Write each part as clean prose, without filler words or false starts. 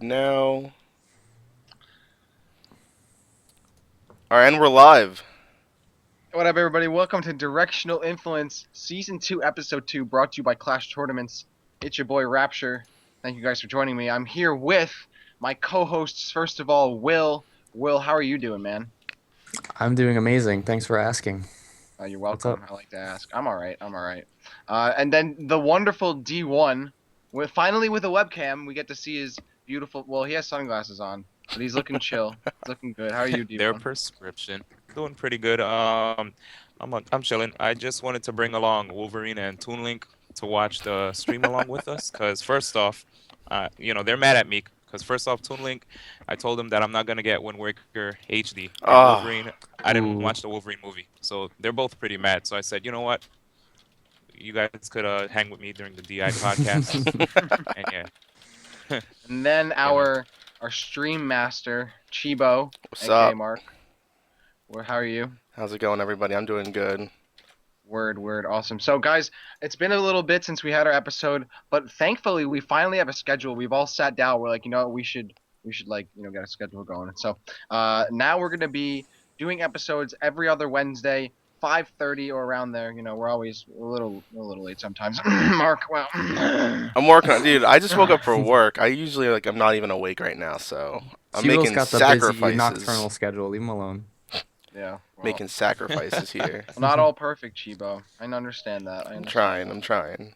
live now. Alright, and we're live. What up, everybody? Welcome to Directional Influence Season 2, Episode 2, brought to you by Clash Tournaments. It's your boy, Rapture. Thank you guys for joining me. I'm here with my co-hosts. First of all, Will. Will, how are you doing, man? I'm doing amazing. Thanks for asking. You're What's up? welcome. I like to ask. I'm all right. And then the wonderful D1. Finally, with a webcam, we get to see his beautiful... Well, he has sunglasses on, but he's looking chill. He's looking good. How are you, Their D1? prescription. Doing pretty good. I'm chilling. I just wanted to bring along Wolverine and Toon Link to watch the stream along with us. Cause first off, they're mad at me. Cause first off, Toon Link, I told them that I'm not gonna get Wind Waker HD. And Ah. Wolverine, I didn't Ooh. watch the Wolverine movie, so they're both pretty mad. So I said, you know what? You guys could hang with me during the DI podcast. And yeah. And then our stream master, Chibo, What's aka up? Mark. Well, how are you? How's it going, everybody? I'm doing good. Word, awesome. So, guys, it's been a little bit since we had our episode, but thankfully we finally have a schedule. We've all sat down. We're like, we should get a schedule going. So, now we're gonna be doing episodes every other Wednesday, 5:30 or around there. We're always a little late sometimes. Mark, well, I'm working on, dude. I just woke up for work. I usually I'm not even awake right now, so I'm Chibo's making got the busy sacrifices. nocturnal schedule. Leave him alone. yeah. Well, Making sacrifices here. not all perfect, Chibo. I understand that. I'm trying.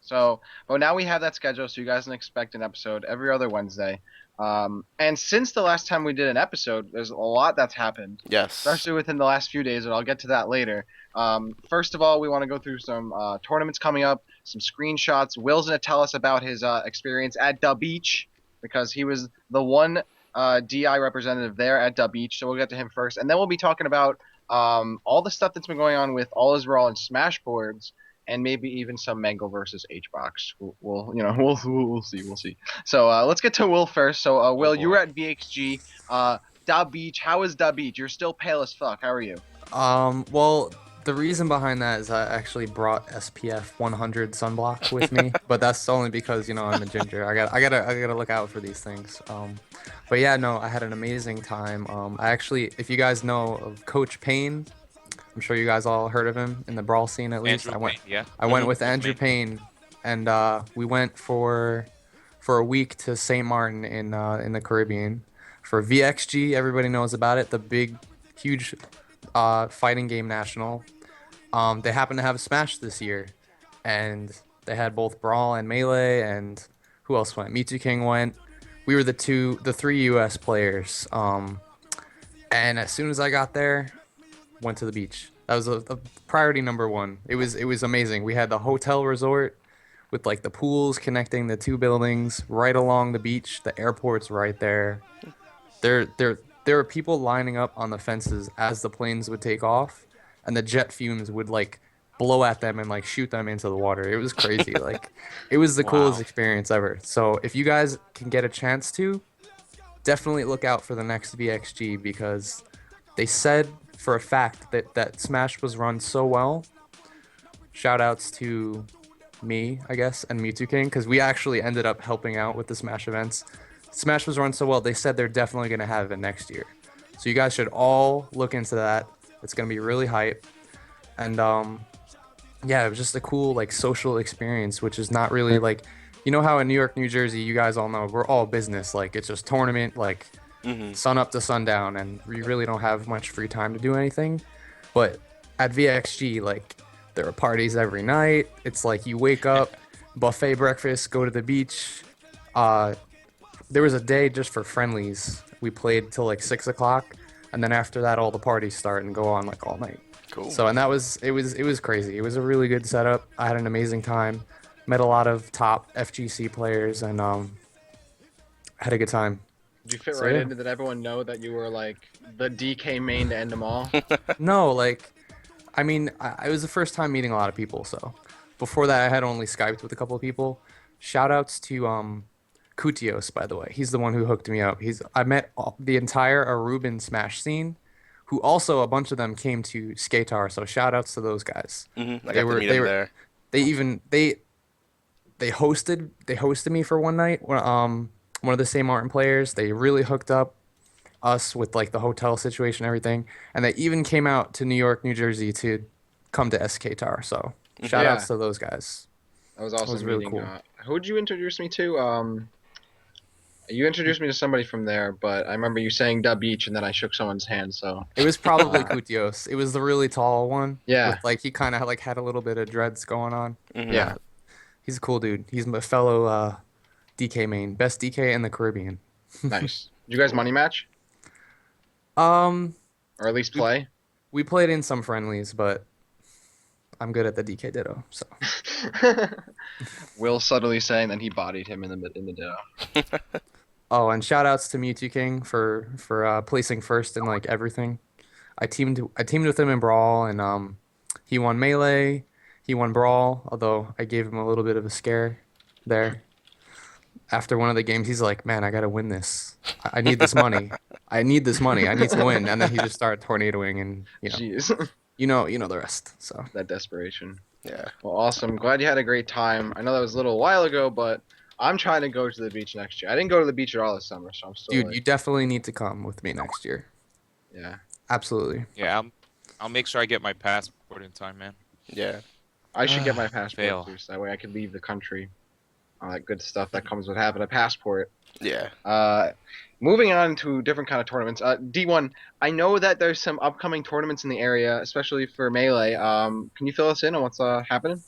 So, but now we have that schedule, so you guys can expect an episode every other Wednesday. And since the last time we did an episode, there's a lot that's happened, Yes. especially within the last few days, and I'll get to that later. First of all, we want to go through some tournaments coming up, some screenshots. Will's going to tell us about his experience at the beach, because he was the one DI representative there at the beach, so we'll get to him first. And then we'll be talking about all the stuff that's been going on with All Israel and Smash Boards, and maybe even some Mango versus HBox. We'll see. So let's get to Will first. So Will, you were at VXG, Da Beach. How is Da Beach? You're still pale as fuck. How are you? Well, the reason behind that is I actually brought SPF 100 sunblock with me, but that's only because I'm a ginger. I gotta look out for these things. But yeah, no, I had an amazing time. I actually, if you guys know of Coach Payne, I'm sure you guys all heard of him in the brawl scene at least. Andrew Payne, yeah. I went with Andrew Payne, and we went for a week to St. Martin in the Caribbean for VXG. Everybody knows about it, the big, huge fighting game national. They happened to have a Smash this year, and they had both Brawl and Melee, and who else went? Mewtwo King went. We were the three U.S. players. And as soon as I got there, went to the beach. That was a priority number one. It was amazing. We had the hotel resort with the pools connecting the two buildings right along the beach. The airport's right there. There were people lining up on the fences as the planes would take off, and the jet fumes would blow at them and shoot them into the water. It was crazy. It was the coolest experience ever. So if you guys can get a chance to, definitely look out for the next VXG, because they said for a fact that Smash was run so well. Shout outs to me, I guess, and Mewtwo King, because we actually ended up helping out with the Smash events. Smash was run so well, they said they're definitely going to have it next year. So you guys should all look into that. It's going to be really hype. And yeah, it was just a cool social experience, which is not really how in New York, New Jersey, you guys all know, we're all business. It's just tournament, sun up to sundown, and we really don't have much free time to do anything. But at VXG, there are parties every night. It's you wake up, buffet breakfast, go to the beach. There was a day just for friendlies. We played till 6 o'clock, and then after that, all the parties start and go on all night. Cool. So, and it was crazy. It was a really good setup. I had an amazing time. Met a lot of top FGC players, and had a good time. Did you fit So, right yeah. into? Did everyone know that you were the DK main to end them all? No, I mean, I was the first time meeting a lot of people, so before that, I had only Skyped with a couple of people. Shout outs to Kutios, by the way. He's the one who hooked me up. I met the entire Aruban Smash scene, who also a bunch of them came to Skatar, so shout outs to those guys. I got to meet him there. They hosted me for one night one of the St. Martin players. They really hooked up us with like the hotel situation and everything, and they even came out to New York, New Jersey to come to SK Tar. So shout Yeah, outs to those guys. that was It was awesome really meeting. cool. Who'd you introduce me to? You introduced me to somebody from there, but I remember you saying Dub Beach, and then I shook someone's hand. So, It was probably uh, Kutios. It was the really tall one yeah, with like he kind of like had a little bit of dreads going on. Hmm. yeah, Uh, he's a cool dude. He's my fellow DK main, best DK in the Caribbean. nice. Did you guys money match, Um, or at least we play? we played in some friendlies, but I'm good at the DK Ditto. So Will subtly saying that he bodied him in the ditto. oh, and shout outs to Mewtwo King for placing first in like everything. I teamed with him in Brawl, and he won Melee, he won Brawl. Although I gave him a little bit of a scare there. After one of the games, he's like, "Man, I gotta win this. I need this money. I need this money. I need to win." And then he just started tornadoing, and Jeez, you know the rest. So that desperation. Yeah. Well, awesome. Glad you had a great time. I know that was a little while ago, but I'm trying to go to the beach next year. I didn't go to the beach at all this summer, so I'm still dude, like, you definitely need to come with me next year. yeah. Absolutely. Yeah, I'll make sure I get my passport in time, man. Yeah. I should get my passport Fail. too, so that way I could leave the country. All that good stuff that comes with having a passport. Yeah. Moving on to different kind of tournaments. D1, I know that there's some upcoming tournaments in the area, especially for Melee. Can you fill us in on what's happening?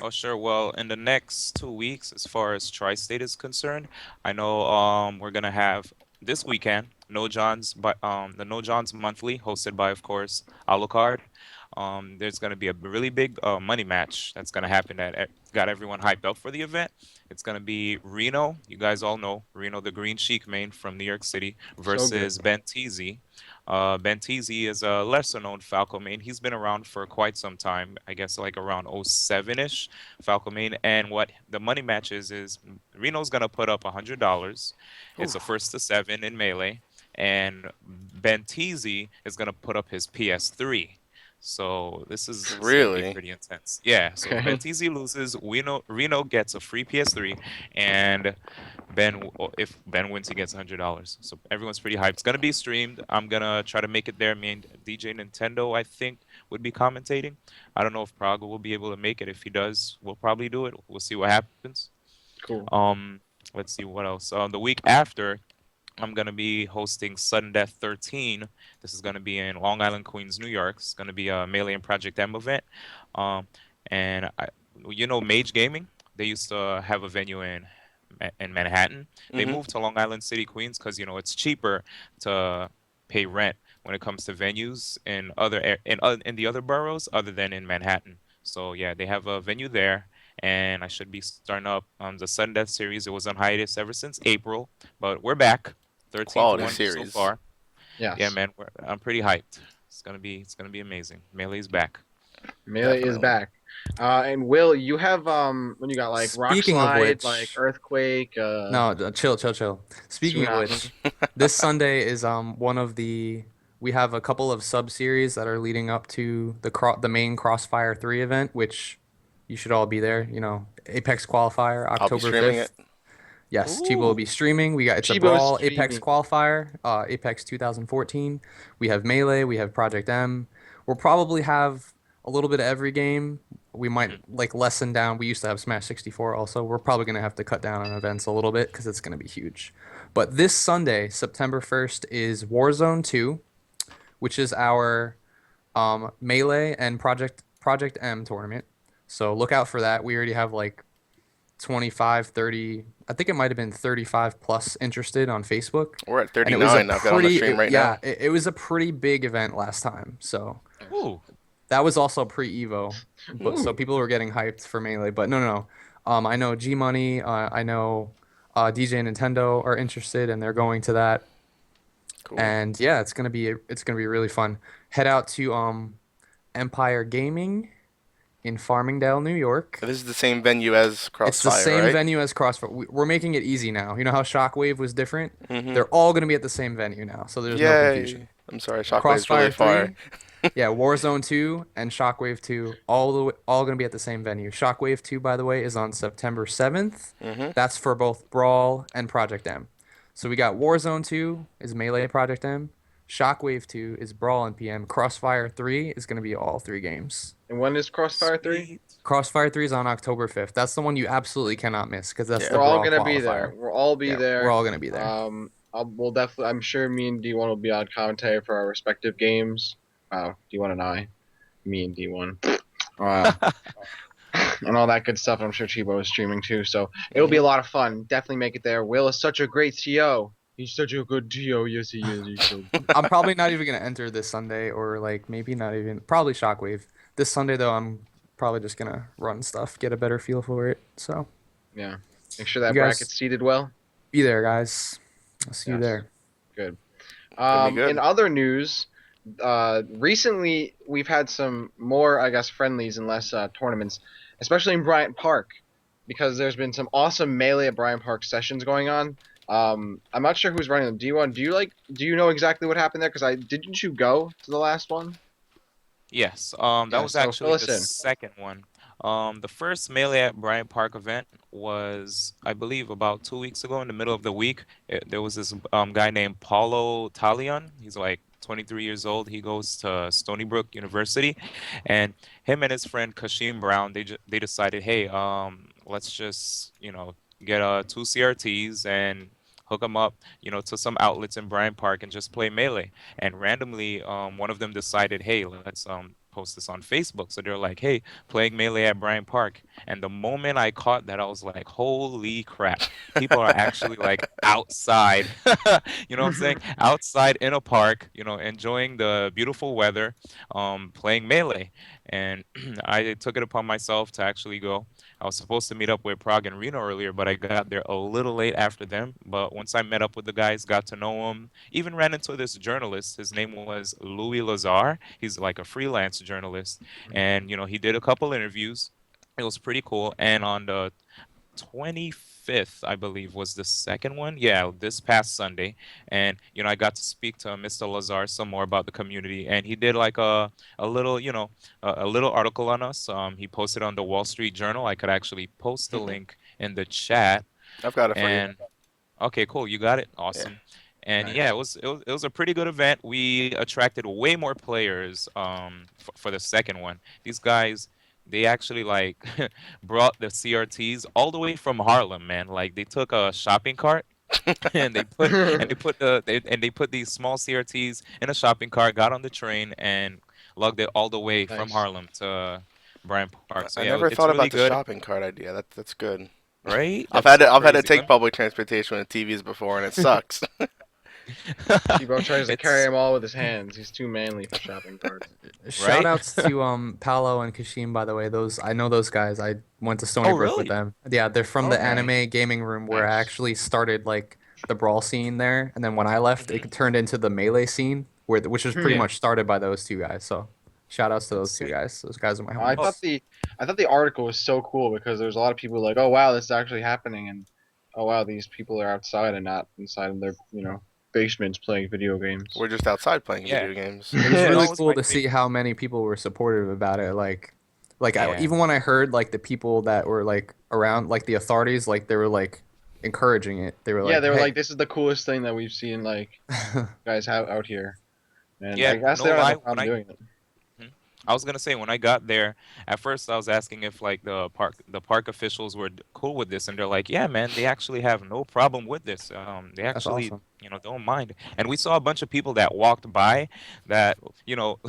Oh, sure. Well, in the next 2 weeks, as far as Tri-State is concerned, I know we're gonna have this weekend No John's, but the No John's monthly, hosted by, of course, Alucard. There's gonna be a really big money match that's gonna happen that got everyone hyped up for the event. It's gonna be Reno. You guys all know Reno, the Green Sheik main from New York City, So good. versus Ben Teasy. Ben Teasy is a lesser known Falco main. He's been around for quite some time, I guess like around 07-ish Falco main. And what the money match is Reno's gonna put up $100. It's a first to seven in Melee. And Ben Teasy is gonna put up his PS3. So this is gonna be Really? pretty intense. Yeah, so if Okay. Ben Teasy loses, Reno gets a free PS3, and if Ben wins, he gets $100. So everyone's pretty hyped. It's gonna be streamed. I'm gonna try to make it there. Me and DJ Nintendo, I think, would be commentating. I don't know if Praga will be able to make it. If he does, we'll probably do it. We'll see what happens. Cool. Let's see what else. The week after, I'm gonna be hosting Sudden Death 13. This is gonna be in Long Island, Queens, New York. It's gonna be a Melee and Project M event. Um, and Mage Gaming. They used to have a venue in Manhattan. They Hmm. moved to Long Island City, Queens, because it's cheaper to pay rent when it comes to venues in in the other boroughs other than in Manhattan. So yeah, they have a venue there, and I should be starting up the Sudden Death series. It was on hiatus ever since April, but we're back. 13th Quality one so series. far. Yes. Yeah, man, I'm pretty hyped. It's gonna be amazing. Melee's back. Melee is Definitely. back. And Will, you have when you got like rock Speaking of slide, which- like earthquake, No, chill. Speaking of tsunami. which, this Sunday is one of the we have a couple of sub series that are leading up to the main Crossfire 3 event, which you should all be there. Apex qualifier I'll be October streaming 5th. it. Yes, Chibo will be streaming. It's a Chibo's Brawl Apex streaming. qualifier, Apex 2014. We have Melee, we have Project M. We'll probably have a little bit of every game. We might like lessen down. We used to have Smash 64 also. We're probably going to have to cut down on events a little bit because it's going to be huge. But this Sunday, September 1st, is Warzone 2, which is our Melee and Project M tournament. So look out for that. We already have like 25, 30, I think it might have been 35 plus interested on Facebook. We're at And it was a 39. I've got on the pretty, stream right yeah, now. it was a pretty big event last time. So Ooh. that was also pre-Evo, but so people were getting hyped for Melee. But no. I know G Money, I know DJ Nintendo are interested, and they're going to that. Cool. And yeah, it's gonna be really fun. Head out to Empire Gaming in Farmingdale, New York. This is the same venue as It's the Crossfire, same right? venue as Crossfire. We're making it easy now. You know how Shockwave was different? Mhm. They're all gonna be at the same venue now, so there's no Yay. confusion. I'm sorry, Shockwave's Crossfire really far. 3, Yeah, Warzone 2 and Shockwave 2 all going to be at the same venue. Shockwave 2, by the way, is on September 7th. Hmm. That's for both Brawl and Project M. So we got Warzone 2 is Melee Project M. Shockwave 2 is Brawl and PM. Crossfire 3 is going to be all three games. And when is Crossfire 3? Sweet. Crossfire 3 is on October 5th. That's the one you absolutely cannot miss because that's Yeah. the We're all Brawl gonna be there. qualifier. We'll all be Yeah, we're there. all going to be there. We'll definitely. I'm sure me and D1 will be on commentary for our respective games. D1 and I, me and D1. And all that good stuff. I'm sure Chibo is streaming too, so it'll be a lot of fun. Definitely make it there. Will is such a great TO. He's such a good TO. Yes, he is. He's so good. I'm probably not even gonna enter this Sunday, or like maybe not even probably Shockwave. This Sunday though, I'm probably just gonna run stuff, get a better feel for it. So Yeah. Make sure that You guys- bracket's seated well. be there, guys. I'll see you Yes. there. Good. Gonna be good. In other news, recently we've had some more, I guess, friendlies and less tournaments, especially in Bryant Park, because there's been some awesome Melee at Bryant Park sessions going on. I'm not sure who's running them. D1, do you know exactly what happened there? Because didn't you go to the last one? Yes, Yeah, that was so actually fill us the in. second one. The first Melee at Bryant Park event was, I believe, about 2 weeks ago in the middle of the week. There was this guy named Paulo Talion. He's like 23 years old. He goes to Stony Brook University, and him and his friend Kashim Brown, they decided, hey, let's just, get two CRTs and hook them up, to some outlets in Bryant Park and just play Melee. And randomly, one of them decided, hey, let's post this on Facebook. So they're like, hey, playing Melee at Bryant Park. And the moment I caught that, I was like, holy crap. People are actually like outside, you know what I'm saying? Outside in a park, enjoying the beautiful weather, playing Melee. And I took it upon myself to actually go. I was supposed to meet up with Prague and Reno earlier, but I got there a little late after them. But once I met up with the guys, got to know them, even ran into this journalist. His name was Louis Lazar. He's like a freelance journalist. And, he did a couple interviews. It was pretty cool. And on the 25th, I believe, was the second one. Yeah, this past Sunday. And, I got to speak to Mr. Lazar some more about the community. And he did like a little, a little article on us. He posted on the Wall Street Journal. I could actually post the link in the chat. I've got it for you. And okay, cool. You got it. Awesome. And Nice. yeah, it was a pretty good event. We attracted way more players for the second one. These guys, they actually like brought the CRTs all the way from Harlem, man. Like they took a shopping cart and they put these small CRTs in a shopping cart, got on the train and lugged it all the way from Nice. Harlem to Bryant Park. So I yeah, never it's thought really about the good, shopping cart idea. That's good. right? I've That's had to, so I've had to crazy. take public transportation with TVs before, and it sucks. Chibo tries to carry It's them all with his hands. He's too manly for shopping carts. Shout right. outs to Paolo and Kashim, by the way. I know those guys. I went to Stony Oh, Brook with really? them. Yeah, they're from the Okay. anime gaming room where I Nice. actually started like the brawl scene there, and then when I left, Mhm. it turned into the melee scene which was pretty Yeah. much started by those two guys. So shout outs to those two Sick. guys. Those guys are my I homies. thought the article was so cool because there's a lot of people like, oh wow, this is actually happening, and oh wow, these people are outside and not inside of their basements playing video games. We're just outside playing Yeah. video games. It was Yeah. really That was cool my to see how many people were supportive about it. Yeah. Even when I heard like the people that were like around, like the authorities, like they were like encouraging it. They were like, Yeah, they were "Hey." like, this is the coolest thing that we've seen, like guys out here, and Yeah, I guess no they don't have lie, a problem doing it. I was gonna say when I got there, at first I was asking if like the park officials were cool with this, and they're like, yeah, man, they actually have no problem with this. They That's actually, awesome. don't mind. And we saw a bunch of people that walked by that,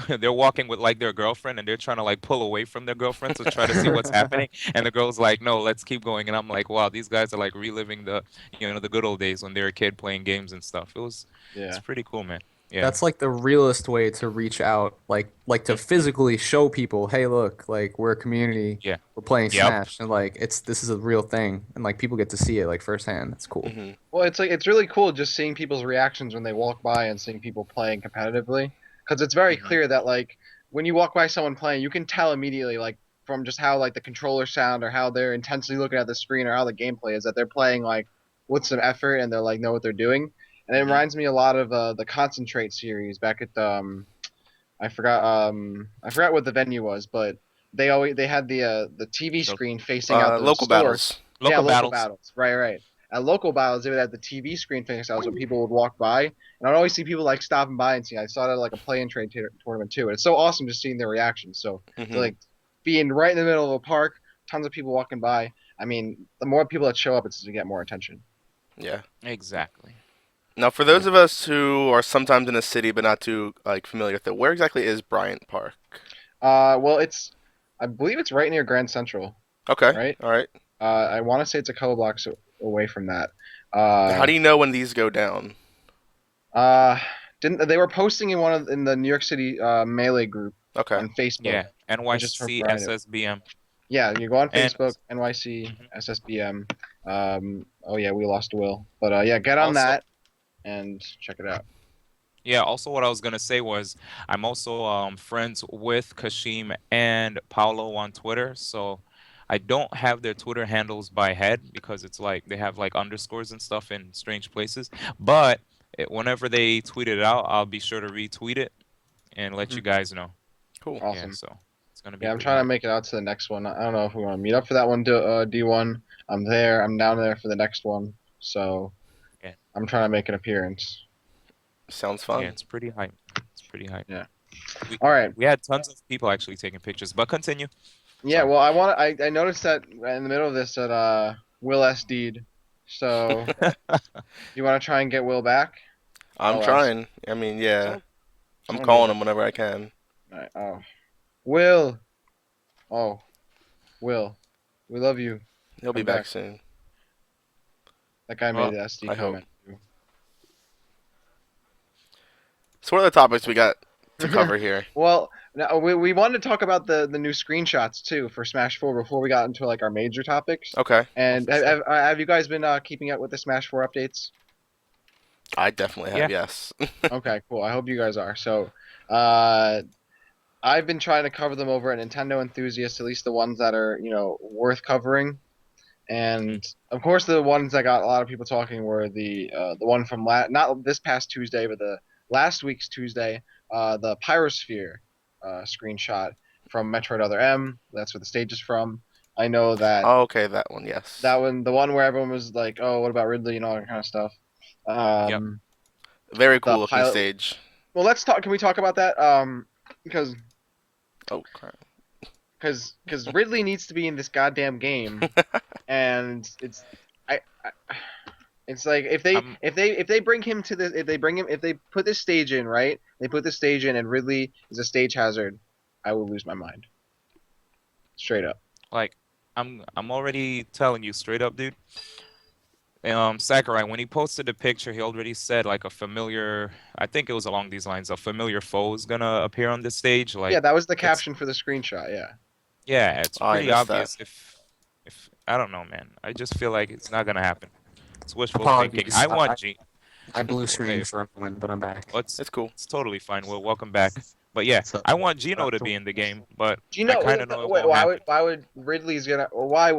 they're walking with like their girlfriend, and they're trying to like pull away from their girlfriend to try to see what's happening. And the girl's like, no, let's keep going. And I'm like, wow, these guys are like reliving the good old days when they were a kid playing games and stuff. It's Yeah, pretty cool, man. Yeah. That's like the realest way to reach out, like to physically show people, hey, look, like we're a community, Yeah. we're playing Yep. Smash, and like this is a real thing, and like people get to see it like firsthand. That's cool. Hmm. well, it's really cool just seeing people's reactions when they walk by and seeing people playing competitively, because it's very Mhm. clear that like when you walk by someone playing, you can tell immediately like from just how like the controller sound or how they're intensely looking at the screen or how the gameplay is that they're playing like with some effort and they're like know what they're doing. And it Mhm. reminds me a lot of the Concentrate series back at the I forgot what the venue was, but they had the TV So, screen facing out the Local store. battles. Yeah, local local battles. battles. Right, right. At local battles, they would have the TV screen facing out, so people would walk by, and I'd always see people like stopping by and see. I saw that at, like a play and trade tournament too, and it's so awesome just seeing their reactions. So to Hmm. like being right in the middle of a park, tons of people walking by. I mean, the more people that show up, it's to get more attention. Yeah. Exactly. Now, for those of us who are sometimes in a city but not too like familiar with it, where exactly is Bryant Park? Well, I believe it's right near Grand Central, Okay. right? All right. I want to say it's a couple blocks away from that. How Uh, do you know when these go down? uh, didn't they were posting in the New York City Melee group Okay. on Facebook. Yeah. I just heard NYC Brian. SSBM. Yeah, you go on And Facebook, NYC mhm. SSBM. Oh yeah, we lost Will, but yeah, get on Also, that and check it out. yeah, also what I was gonna say was I'm also friends with Kashim and Paulo on Twitter, so I don't have their Twitter handles by head because it's like they have like underscores and stuff in strange places. But whenever they tweet it out, I'll be sure to retweet it and let you Mhm. guys know. Cool. Yeah, Awesome. so it's gonna be Yeah, I'm pretty trying to hype. make it out to the next one. I don't know if we want to meet up for that one, D1. I'm there. I'm down there for the next one, so Yeah, I'm trying to make an appearance. Sounds yeah, fun. it's pretty hype. It's pretty hype. Yeah. We All right. we had tons of people actually taking pictures, but continue. Yeah. Sorry. Well, I noticed that right in the middle of this that Will SD'd. So you want to try and get Will back? I'm LS. trying. I mean, yeah. I'm Someone calling needs it. him whenever I can. All right. Oh, Will. Oh, Will. We love you. He'll be Come back back. soon. That guy made Well, the SD I hope. comment. So what are the topics we got to cover here? Well, now, we wanted to talk about the new screenshots too for Smash 4 before we got into like our major topics. Okay. And for sure. have you guys been keeping up with the Smash 4 updates? I definitely Yeah. have, yes. Okay, cool. I hope you guys are. So, uh, I've been trying to cover them over at Nintendo Enthusiast, at least the ones that are, worth covering. Mhm. And of course, the ones that got a lot of people talking were the one from not this past Tuesday, but the last week's Tuesday, the Pyrosphere screenshot from Metroid Other M. That's where the stage is from. I know that Oh, okay, that one, yes. that one, the one where everyone was like, "Oh, what about Ridley?" and all that kind of stuff. Yep. Very The cool looking pilot. stage. Well, let's talk. Can we talk about that? Because Oh, crap. because Ridley needs to be in this goddamn game, and I it's like I'm if they bring him to this if they put this stage in right, they put this stage in and Ridley is a stage hazard, I will lose my mind. Straight up. like I'm already telling you straight up, dude. Sakurai, when he posted the picture, he already said like a familiar, I think it was along these lines, a familiar foe is gonna appear on the stage. Yeah, Like that was the it's caption for the screenshot. Yeah. yeah, it's Oh, I pretty missed that. obvious if I don't know, man. I just feel like it's not gonna happen. It's wishful thinking. Apologies. I want G. I blue Hey, screened for a moment, but I'm back. well, It's cool. it's totally fine. Well, welcome back. But yeah, So, I want Gino to be in the game, but Do you I know kind of know it wait, won't happen. why would Ridley's gonna or why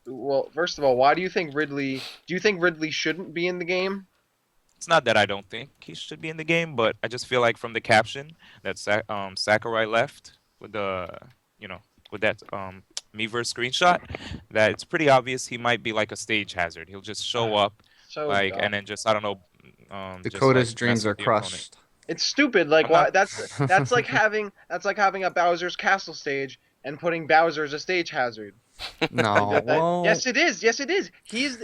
well, first of all, why do you think Ridley shouldn't be in the game? It's not that I don't think he should be in the game, but I just feel like from the caption that Sakurai left with the, you know, with that Miiverse screenshot, that it's pretty obvious he might be like a stage hazard. He'll just show up, So like, dumb. and then just I don't know, just like Dakota's mess dreams are with the opponent. crushed. It's stupid. Like I'm why? not. That's like having a Bowser's Castle stage and putting Bowser as a stage hazard. No, well, Yes, it is. Yes, it is. He's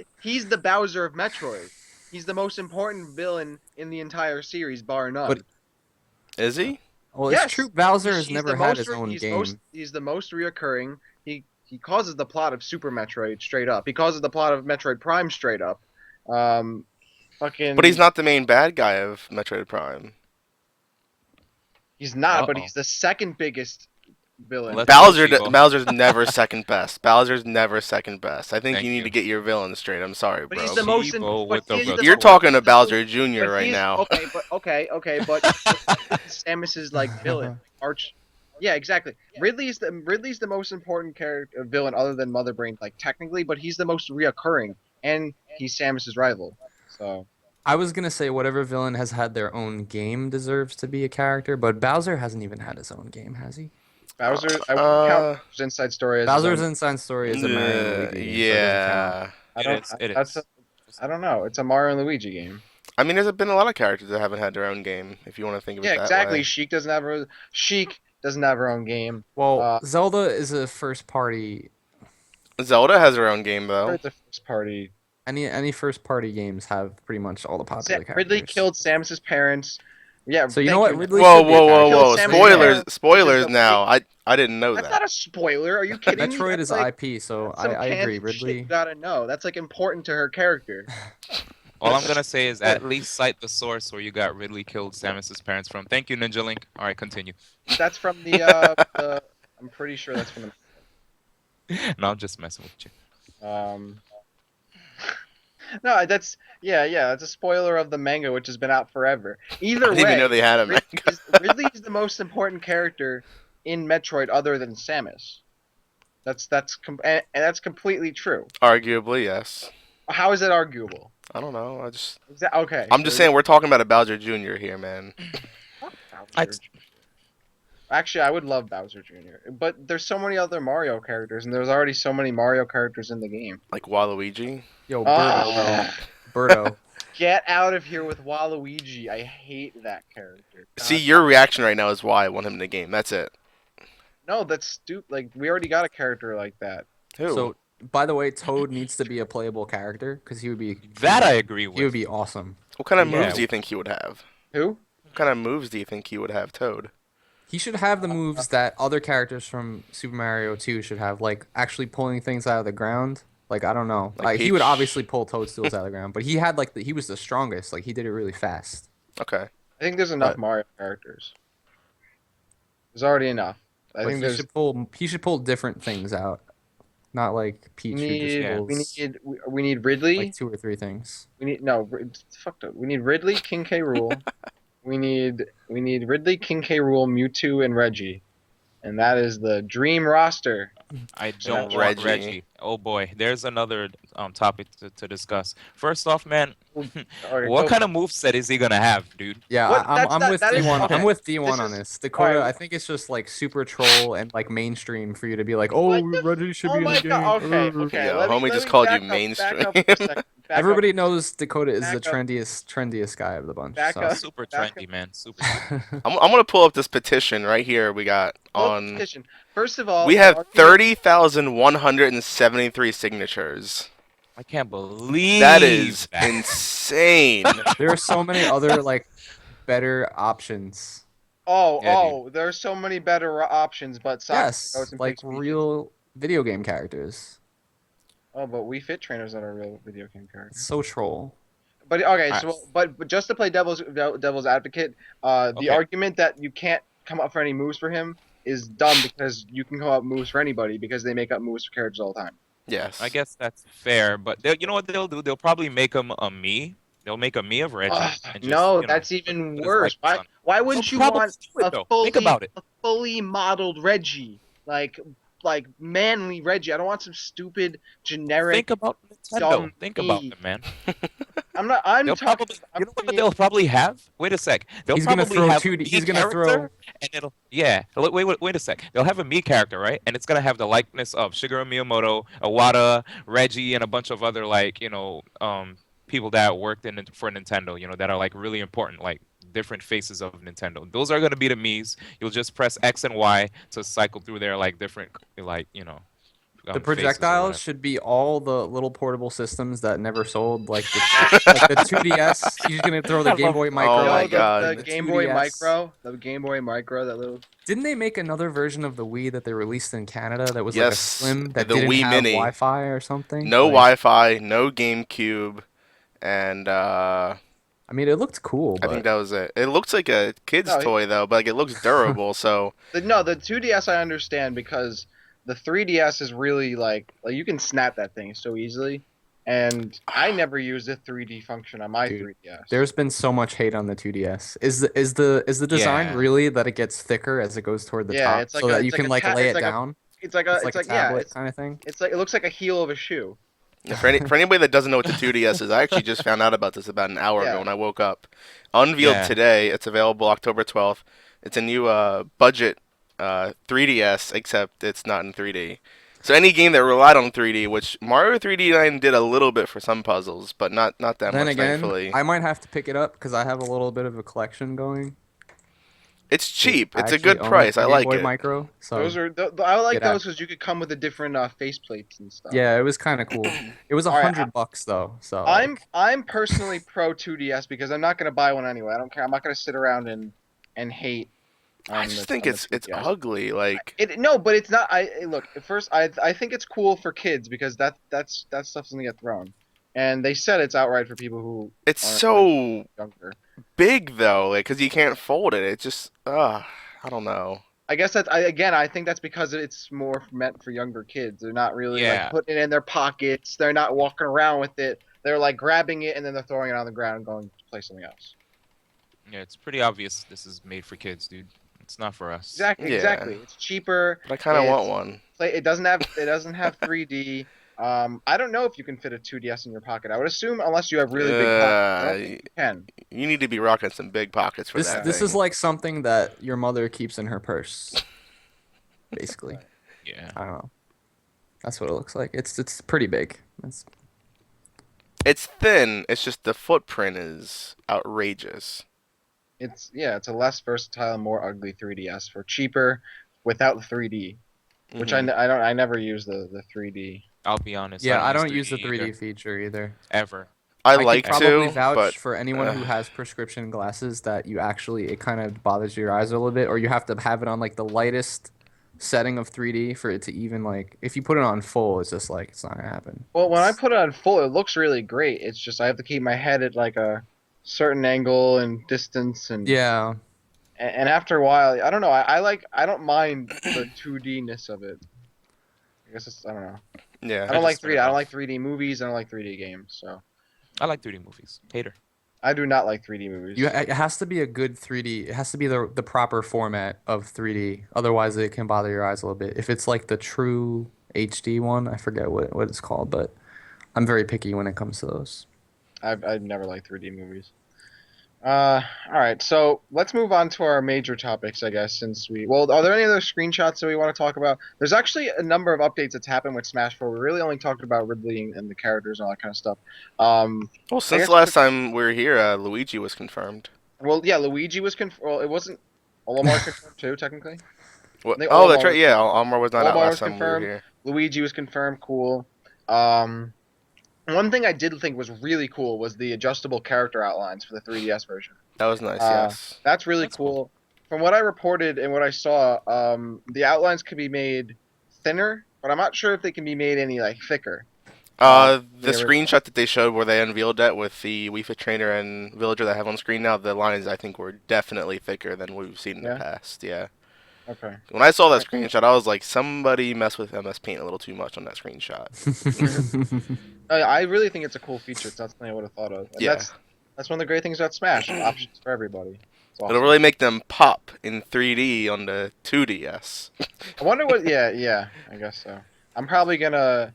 the Bowser of Metroid. He's the most important villain in the entire series, bar none. But- Is he? well, Yes, it's true. Bowser has he's never the had most his own he's game. he's the most reoccurring. He causes the plot of Super Metroid straight up. He causes the plot of Metroid Prime straight up. Fucking. But he's not the main bad guy of Metroid Prime. He's not, but Uh-oh. he's the second biggest villain. Let's go, Bowser, Chico. Bowser's never second best. Bowser's never second best. I think Thank you need you. to get your villain straight. I'm sorry, But bro. he's the most. Chivo But with the he's the You're most. talking to he's the most- Bowser Jr. But right he's now. okay. But okay. But Samus's like villain arch. Yeah, exactly. Ridley's the most important character villain other than Mother Brain, like technically, but he's the most reoccurring, and he's Samus's rival. So I was gonna say whatever villain has had their own game deserves to be a character, but Bowser hasn't even had his own game, has he? Bowser, I wouldn't count Uh, Bowser's Inside Story as his Bowser's own. Inside Story is a Mario and Luigi game, so it doesn't count. yeah. I It don't. is. It That's. is. I don't know. It's a Mario and Luigi game. I mean, there's been a lot of characters that haven't had their own game, if you want to think of Yeah, it that exactly. way. Sheik doesn't have her own game. Well, Uh, Zelda is a first party. Zelda has her own game, though. the first party. Any first party games have pretty much all the popular Ridley characters. killed Samus's parents. Yeah. So you thank know what? Ridley Whoa, should be a whoa, whoa, character. whoa! Killed Samus Spoilers, Aran, spoilers which is now. I didn't know That's that. not a spoiler. Are you kidding me? Metroid That's is like, IP, so that's some I agree. canon shit Ridley. you gotta know. That's like important to her character. All I'm gonna say is at least cite the source where you got Ridley killed Samus's parents from. Thank you, Ninja Link. All right, continue. That's from I'm pretty sure that's from No, I'm just messing with you. the. No, that's That's a spoiler of the manga, which has been out forever. Either I didn't even know way, they had a manga. Ridley is the most important character in Metroid, other than Samus. And that's completely true. Arguably, yes. How is that arguable? I don't know. Okay. I'm just saying we're talking about a Bowser Jr. here, man. Bowser. Actually, I would love Bowser Jr. But there's so many other Mario characters, and there's already so many Mario characters in the game. Like Waluigi. Yo, Birdo, Ah. Birdo. Get out of here with Waluigi. I hate that character. See, God. your reaction right now is why I want him in the game. That's it. No, that's stupid. Like, we already got a character like that. Who? So, by the way, Toad needs to be a playable character because he would be. That I agree He would with. be awesome. What kind of Yeah. moves do you think he would have? Who? What kind of moves do you think he would have, Toad? He should have the moves that other characters from Super Mario 2 should have, like actually pulling things out of the ground. Like I don't know. Like He would Peach? obviously pull toadstools out of the ground, but he had like he was the strongest. Like he did it really fast. Okay. I think there's enough But- Mario characters. There's already enough. I But think he there's. should pull different things out, not like Peach who just Yeah. pulls We need Ridley. like 2 or 3 things. We need no. Fuck that. We need Ridley, King K. Rool. we need Ridley, King K. Rool, Mewtwo, and Reggie, and that is the dream roster. I don't want Reggie. Reggie. Oh boy, there's another topic to discuss. First off, man, Okay, what go- kind of moveset is he gonna have, dude? Yeah, What? That's I'm not- with that is- D1. okay. I'm with D1 This on is- this. Dakota, alright. I think it's just like super troll and like mainstream for you to be like, oh, What the- Reggie should Oh be in my the game. god. Okay. Yo, let me- homie let just me called back you up, mainstream. Back up for a second. Back Everybody knows Dakota is Back the up. trendiest guy of the bunch. Back so. up. Super Back trendy, man. Super. Trendy. I'm gonna pull up this petition right here. We got Pull up the on. petition. First of all, We the have argument- 30,173 signatures. I can't believe That is that. insane. There are so many other like better options. Oh, there are so many better options, but Soccer Yes, goes and like picks Peaches. real video game characters. Oh, but we fit trainers that are real video game characters. It's so troll. But okay, Alright. so but just to play devil's advocate, the Okay. argument that you can't come up for any moves for him is dumb because you can come up moves for anybody because they make up moves for characters all the time. Yes. I guess that's fair, but you know what they'll do? They'll probably make him a me. They'll make a me of Reggie. Ugh, and just, no, you know, that's even put his worse. likeness on. Why wouldn't They'll you probably want do it, a though. fully Think about it. a fully modeled Reggie, like manly Reggie? I don't want some stupid generic. Think about Nintendo. dumb Think about me. them, man. I'm not. I'm They'll talking. probably, I'm you know what being- they'll probably have? Wait a sec. They'll He's gonna probably throw have 2D. a He's me gonna throw. character, and it'll wait a sec. They'll have a me character, right? And it's gonna have the likeness of Shigeru Miyamoto, Iwata, Reggie, and a bunch of other people that worked for Nintendo. That are like really important, like different faces of Nintendo. Those are gonna be the me's. You'll just press X and Y to cycle through their like different The faces or projectiles whatever. should be all the little portable systems that never sold, like the 2DS. He's gonna throw the I Game love- Boy Micro. Oh my the, God. The Game Boy 2DS. Micro, that little. Didn't they make another version of the Wii that they released in Canada that was like a Yes, slim that the didn't Wii have Mini. Wi-Fi or something? No Like, Wi-Fi, no GameCube, and I mean, it looked cool, I but think that was it. It looks like a kid's No, toy though, but like it looks durable. So The 2DS I understand because the 3DS is really like you can snap that thing so easily, and I never used a 3D function on my Dude, 3DS. there's been so much hate on the 2DS. Is the design Yeah. really that it gets thicker as it goes toward the Yeah, top, it's like so a- that it's you like can a like ta- lay it's it like a- down? it's like a It's like a yeah, tablet kind of thing. it's like it looks like a heel of a shoe. Yeah, for anybody that doesn't know what the 2DS is, I actually just found out about this about an hour ago Yeah. when I woke up. Unveiled Yeah. today. It's available October 12th. It's a new budget 3DS, except it's not in 3D. So any game that relied on 3D, which Mario 3D Land did a little bit for some puzzles, but not that Then much, again, thankfully. I might have to pick it up because I have a little bit of a collection going. It's cheap. I It's a actually good own price. a I Game like Boy it. Micro, so Those are I like it those act- because you could come with the different faceplates and stuff. yeah, it was kind of cool. It was All right, $100 though, so I'm personally pro 2DS because I'm not gonna buy one anyway. I don't care. I'm not gonna sit around and hate I on just the think on the it's 2DS. ugly. Like No, but it's not. Look at first. I think it's cool for kids because that stuff's gonna get thrown, and they said it's outright for people who it's aren't like so younger. big though, like because you can't fold it. It just I don't know. I guess I think that's because it's more meant for younger kids. They're not really like Yeah. putting it in their pockets. They're not walking around with it. They're like grabbing it and then they're throwing it on the ground and going to play something else. Yeah, it's pretty obvious this is made for kids, dude. It's not for us. Exactly. Yeah. Exactly. It's cheaper. But I kind of want It's- one. It doesn't have 3D. I don't know if you can fit a 2DS in your pocket. I would assume unless you have really big pockets. I don't think you can. You need to be rocking some big pockets for this that this thing. is like something that your mother keeps in her purse, basically. Yeah. I don't know. That's what it looks like. It's pretty big. It's thin. It's just the footprint is outrageous. It's a less versatile, more ugly 3DS for cheaper, without the 3D. Which Mhm. I never use the 3D. I'll be honest. Yeah, I don't 3D use the 3D either, feature either. ever. I could like probably to, vouch but for anyone who has prescription glasses that you actually it kind of bothers your eyes a little bit, or you have to have it on like the lightest setting of 3D for it to even like if you put it on full, it's just like it's not gonna happen. Well, when I put it on full, it looks really great. It's just I have to keep my head at like a certain angle and distance and Yeah, and after a while, I don't know. I don't mind the 2D-ness of it. I guess I don't know. yeah. I don't like just 3D. turn it I don't off. like 3D movies. I don't like 3D games. So I like 3D movies. Hater. I do not like 3D movies. it has to be a good 3D. It has to be the proper format of 3D. Otherwise, it can bother your eyes a little bit. If it's like the true HD one, I forget what it's called, but I'm very picky when it comes to those. I've never liked 3D movies. All right, so let's move on to our major topics, I guess. Are there any other screenshots that we want to talk about? There's actually a number of updates that's happened with Smash 4. We really only talked about Ridley and the characters and all that kind of stuff. Well, since guess the last time we were here, Luigi was confirmed. Well, yeah, Luigi was confirmed. Well, it wasn't. Olimar confirmed too, technically. What? think Oh, that's Olimar right. was- Yeah, Almar was not out Olimar last was time we were confirmed. here. Luigi was confirmed. Cool. One thing I did think was really cool was the adjustable character outlines for the 3DS version. That was nice. Uh, Yes. That's really That's cool. From what I reported and what I saw, the outlines could be made thinner, but I'm not sure if they can be made any like thicker. The yeah, screenshot that they showed where they unveiled that with the Wii Fit Trainer and Villager that I have on screen now, the lines I think were definitely thicker than we've seen in Yeah? the past. Yeah. Okay. When I saw that screenshot, I was like, somebody messed with MS Paint a little too much on that screenshot. I really think it's a cool feature. It's not something I would have thought of. And Yeah. That's one of the great things about Smash. Options for everybody. It's awesome. It'll really make them pop in 3D on the 2DS. I wonder what. Yeah. I guess so. I'm probably gonna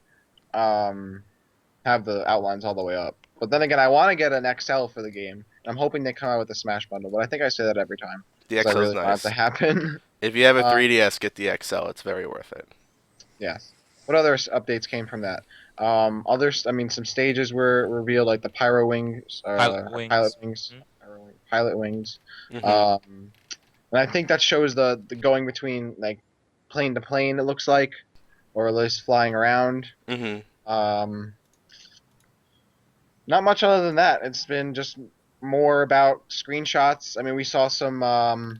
have the outlines all the way up. But then again, I want to get an XL for the game. I'm hoping they come out with the Smash bundle, but I think I say that every time. The 'Cause I XL really is want it nice. to happen. If you have a Uh, 3DS, get the XL. It's very worth it. Yes. What other updates came from that? Some stages were revealed, like the Pyro Wings, Pilot Wings. Pilot Wings, Mhm. Pilot Wings. Mhm. And I think that shows the going between like plane to plane. It looks like, or at least flying around. Mhm. Not much other than that. It's been just more about screenshots. I mean, we saw some.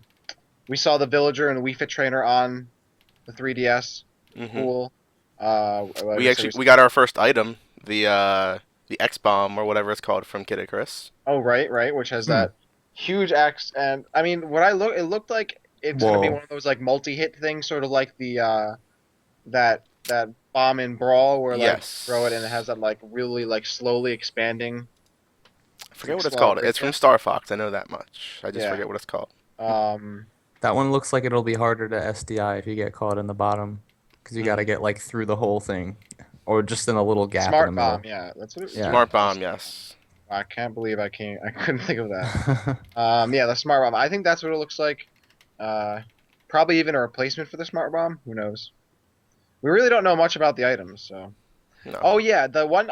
We saw the Villager and the Wii Fit Trainer on the 3DS. Mhm. Cool. We got our first item, the X Bomb or whatever it's called from Kid Icarus. Oh, right, which has that huge axe, and I mean, it looked like it's gonna be Whoa. one of those like multi-hit things, sort of like the that bomb in Brawl, where like Yes. throw it and it has that like really like slowly expanding. I forget what it's Slow called. break It's from down. Star Fox. I know that much. I just Yeah. forget what it's called. That one looks like it'll be harder to SDI if you get caught in the bottom, because you got to get like through the whole thing. or just in a little gap in the Smart middle. bomb, yeah, that's what it Yeah. Smart bomb, yes. I can't believe I couldn't think of that. Yeah, the smart bomb. I think that's what it looks like. Probably even a replacement for the smart bomb. Who knows? We really don't know much about the items, so. No. Oh yeah, the one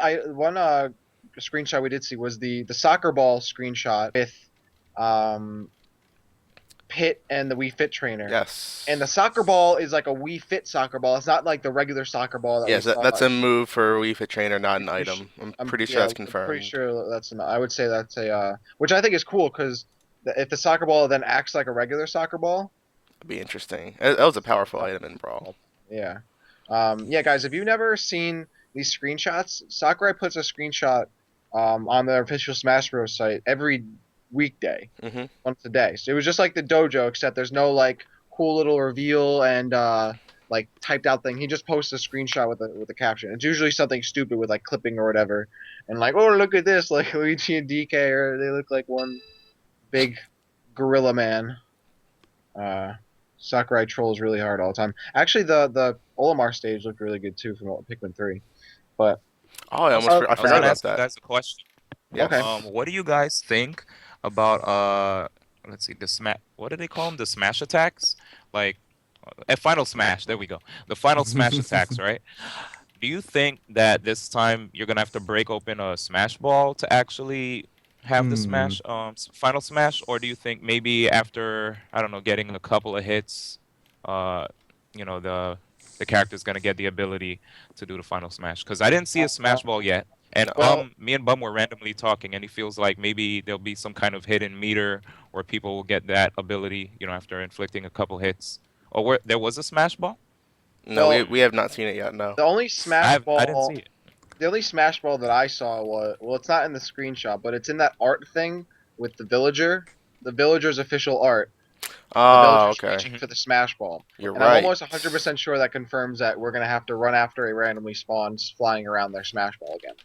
screenshot we did see was the soccer ball screenshot with um Pit and the Wii Fit trainer. Yes. And the soccer ball is like a Wii Fit soccer ball. It's not like the regular soccer ball that we Yes, saw. that's a move for Wii Fit Trainer, not an item. I'm pretty sure yeah, that's I'm confirmed. pretty sure that's an. I would say that's a which I think is cool because if the soccer ball then acts like a regular soccer ball, It'd be interesting. That was a powerful item in Brawl. yeah. Yeah, guys, if you've never seen these screenshots, Sakurai puts a screenshot on their official Smash Bros. Site every weekday, Mhm. once a day. So it was just like the dojo, except there's no like cool little reveal and like typed out thing. He just posts a screenshot with a caption. It's usually something stupid with like clipping or whatever, and like, oh look at this, like Luigi and DK, or they look like one big gorilla man. Sakurai trolls really hard all the time. Actually, the Olimar stage looked really good too from Pikmin 3. But Oh, I Also, I I was forgot gonna about ask you that. guys a question. Yes. Okay. What do you guys think about let's see, the smash. What do they call them? The smash attacks, like at Final Smash. There we go. The Final Smash attacks, right? Do you think that this time you're gonna have to break open a Smash Ball to actually have the Hmm. Smash, Final Smash, or do you think maybe after, I don't know, getting a couple of hits, uh, the character's gonna get the ability to do the Final Smash? Because I didn't see a Uh, Smash Ball yet, and No. well, me and Bum were randomly talking, and he feels like maybe there'll be some kind of hidden meter where people will get that ability, after inflicting a couple hits. Or there was a Smash Ball? No, well, we have not seen it yet. No. the only Smash I didn't see Ball it. the only Smash Ball that I saw was, well, it's not in the screenshot, but it's in that art thing with the villager's official art. The Oh, villager's okay. reaching Mhm. for the Smash Ball. You're And I'm right. almost 100% sure that confirms that we're going to have to run after a randomly spawns flying around their Smash Ball again.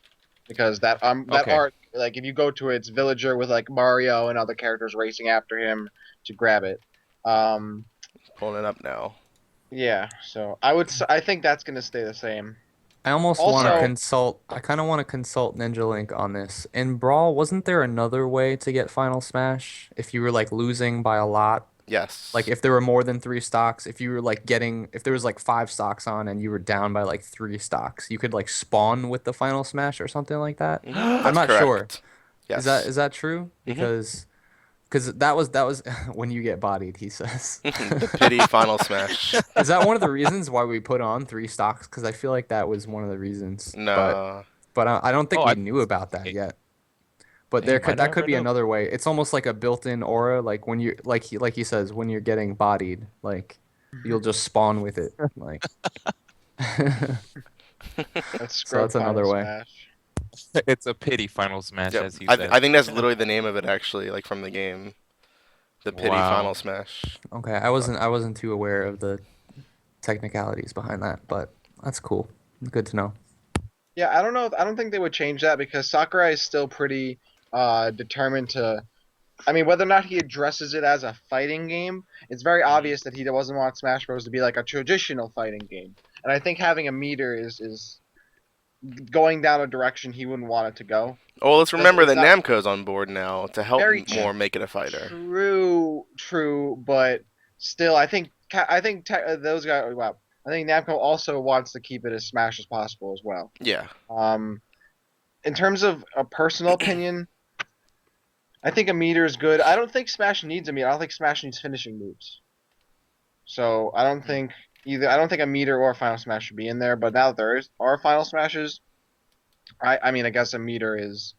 Because that Okay. art, like if you go to it, it's villager with like Mario and other characters racing after him to grab it. Um, Pulling it up now. yeah, so I think that's going to stay the same. I almost want to Also, Alright. consult. I kind of want to consult Ninja Link on this. In Brawl, wasn't there another way to get Final Smash if you were like losing by a lot? Like Yes. if there were more than three stocks, if you were like if there was like five stocks on and you were down by like three stocks, you could like spawn with the Final Smash or something like that. I'm That's not sure. correct. Is that Yes. is that true? Mhm. Because that was when you get bodied, he says. The pity final smash. Is that one of the reasons why we put on three stocks? Because I feel like that was one of the reasons. But No. but I don't think Oh, we I knew about that hey, yet. But hey, there you could might that could never be know. another way. It's almost like a built-in aura, like when you like he says when you're getting bodied, like you'll just spawn with it, like. let's So scrub that's Final another way. Smash. It's a pity Final Smash, Yep. as he I said. I think that's literally the name of it actually, like from the game. The pity Wow. final smash. Okay, I wasn't too aware of the technicalities behind that, but that's cool. Good to know. Yeah, I don't know. I don't think they would change that because Sakurai is still pretty determined to. I mean, whether or not he addresses it as a fighting game, it's very Mhm. obvious that he doesn't want Smash Bros. To be like a traditional fighting game. And I think having a meter is going down a direction he wouldn't want it to go. Oh, let's Because remember it's that not Namco's on board now to help very more make it a fighter. true, but still, those guys. Wow, I think Namco also wants to keep it as Smash as possible as well. Yeah. Um, in terms of a personal opinion, I think a meter is good. I don't think Smash needs a meter. I don't think Smash needs finishing moves. So I don't Mm. think either. I don't think a meter or a Final Smash should be in there. But now that are Final Smashes, I mean, I guess a meter is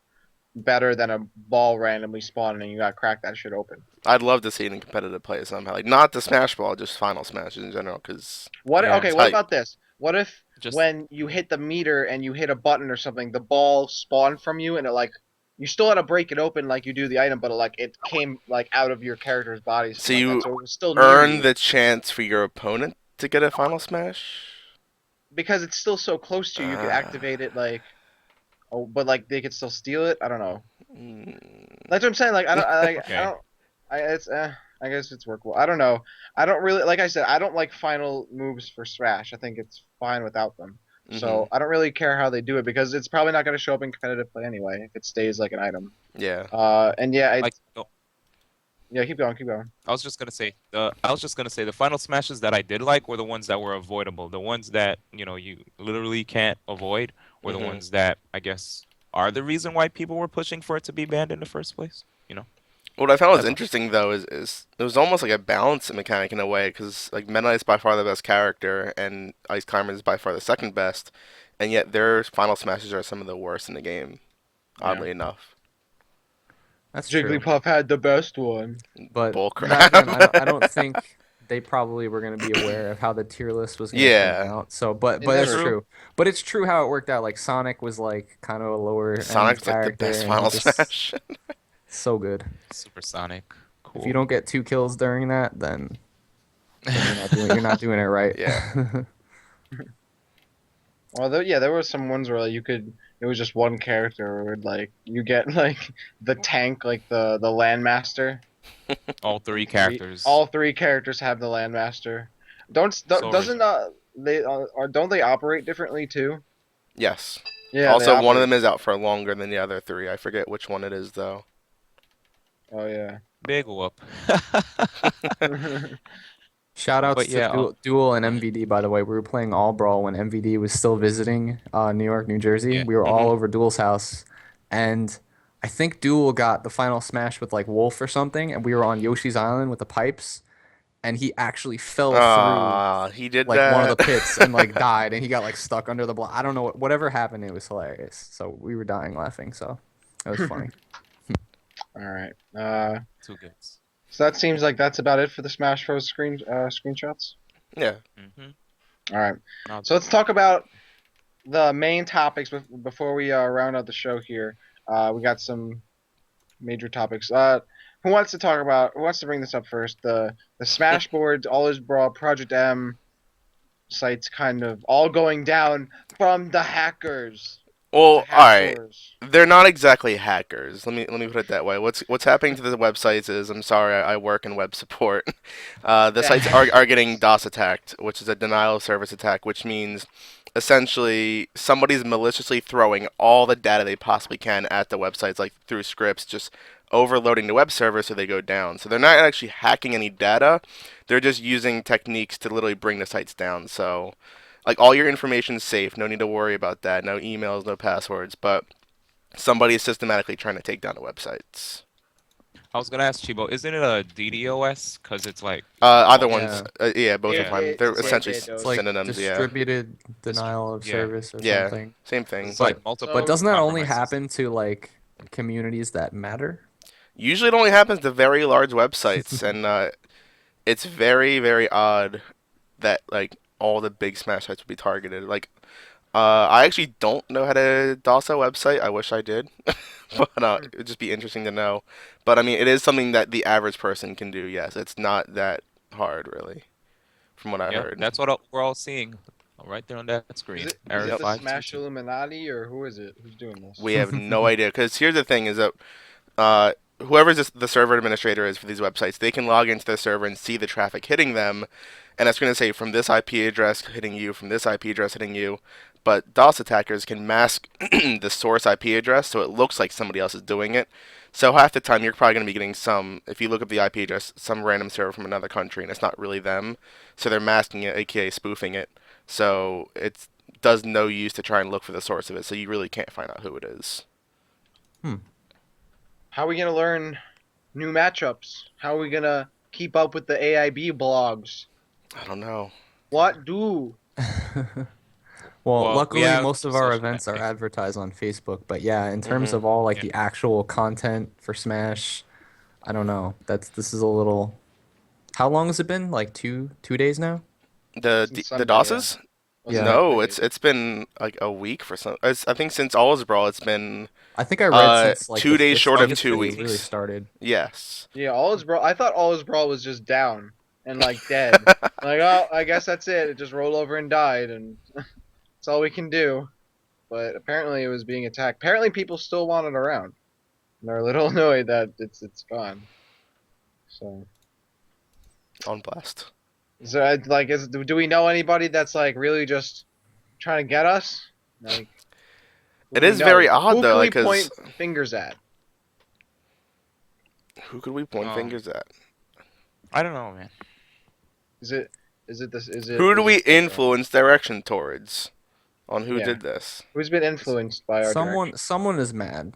better than a ball randomly spawning and you got to crack that shit open. I'd love to see it in competitive play somehow. Like not the Smash Ball, just Final Smash in general, because What? Yeah. Okay, it's what hype. about this? What if Just when you hit the meter and you hit a button or something, the ball spawned from you and it like you still had to break it open like you do the item, but it came like out of your character's body, So something like that. you So it was still near earn you the chance for your opponent to get a Final Smash. because it's still so close to you. You could Uh, activate it like, oh, but like they could still steal it. I don't know. mm, That's what I'm saying. Like I don't, I okay. don't, I it's. I guess it's workable. I don't know. I don't really, like I said, I don't like final moves for Smash. I think it's fine without them. So I don't really care how they do it because it's probably not going to show up in competitive play anyway if it stays like an item. Yeah. And yeah, Like, yeah, keep going, keep going. I was just gonna say the final smashes that I did like were the ones that were avoidable. The ones that, you literally can't avoid were the Mhm. ones that I guess are the reason why people were pushing for it to be banned in the first place. What I found was That's all. interesting though is it was almost like a balancing mechanic in a way because like Meta Knight's by far the best character and Ice Climber is by far the second best, and yet their final smashes are some of the worst in the game. Oddly enough, That's true. Jigglypuff had the best one. But that bullcrap. again, I don't think they probably were going to be aware of how the tier list was going to turn Yeah, out. So, but It but it's never- true. But it's true how it worked out. Like Sonic was like kind of a lower end Sonic's like the character, best and he final just smash. so good. Supersonic. Cool. If you don't get 2 kills during that, then you're not doing it right. Yeah. Well, there were some ones where like, it was just one character where like you get like the tank, like the landmaster. All three characters. All three characters have the landmaster. So Doesn't they or don't they operate differently too? Yes. Yeah. Also, they one of operate- them is out for longer than the other three. I forget which one it is though. Oh yeah. Big whoop. Shout outs But to yeah, Duel and MVD, by the way. We were playing All Brawl when MVD was still visiting New York, New Jersey. Yeah. We were all over Duel's house. And I think Duel got the final smash with like Wolf or something. And we were on Yoshi's Island with the pipes. And he actually fell through He did like that. one of the pits and like died. And he got like stuck under the block. I don't know. Whatever happened, it was hilarious. So we were dying laughing. So it was funny. All right. 2 games. So that seems like that's about it for the Smash Bros. Screenshots. Yeah. Mm-hmm. All right. So let's talk about the main topics before we round out the show here. We got some major topics. Who wants to bring this up first? The Smash boards, All Is Brawl, Project M sites kind of all going down from the hackers. Well, The all right. hackers. They're not exactly hackers. Let me put it that way. What's happening to the websites is, I'm sorry, I work in web support. The sites are getting DOS attacked, which is a denial of service attack, which means essentially somebody's maliciously throwing all the data they possibly can at the websites, like through scripts, just overloading the web server so they go down. So they're not actually hacking any data. They're just using techniques to literally bring the sites down. So like all your information's safe, no need to worry about that. No emails, no passwords, but somebody is systematically trying to take down the websites. I was gonna ask Chibo, isn't it a DDoS? Because it's like Either Yeah. ones, yeah, both Yeah. are fine. They're It's essentially DDoS. It's like synonyms. Yeah, distributed denial of Yeah. service or Yeah. something. same thing. it's But like multiple. But doesn't that only compromises. happen to like communities that matter? usually it only happens to very large websites, and it's very, very odd that like all the big Smash sites would be targeted. Like, I actually don't know how to DOS a website. I wish I did, but it'd just be interesting to know. But I mean, it is something that the average person can do. Yes, it's not that hard, really, from what I Yeah, heard. that's what we're all seeing right there on that screen. Is it Error the 522. Smash Illuminati or who is it? Who's doing this? We have no idea. Because here's the thing: is that whoever the server administrator is for these websites, they can log into their server and see the traffic hitting them, and it's going to say from this IP address hitting you, from this IP address hitting you. But DOS attackers can mask the source IP address so it looks like somebody else is doing it. So half the time you're probably going to be getting if you look up the IP address, some random server from another country, and it's not really them. So they're masking it, aka spoofing it. So it does no use to try and look for the source of it. So you really can't find out who it is. How are we gonna learn new matchups? How are we gonna keep up with the AIB blogs? I don't know. What do? Well, Well, luckily we have most of our social events are networking. advertised on Facebook, but yeah, in terms Mhm. of all like Yeah. the actual content for Smash, I don't know. This is a little. How long has it been? Like two days now? Since The Sunday, DOSes? Was Yeah. it No, like- it's been like a week for some. I think since All Is Brawl, it's been I think I read since like 2 days short of since 2 it weeks. really started. yes. Yeah, All Is Brawl. I thought All Is Brawl was just down and like dead. Like, oh, I guess that's it. It just rolled over and died, and that's all we can do. But apparently, it was being attacked. Apparently, people still want it around. And they're a little annoyed that it's gone. So, On blast. do we know anybody that's like really just trying to get us? Like, who It do we is know? very odd Who though, can we like, cause point fingers at? who could we point Um, fingers at? I don't know, man. Is it? Is it this? Who do Is it? we influence direction towards on who Yeah. did this? Who's been influenced by our direction? Someone is mad.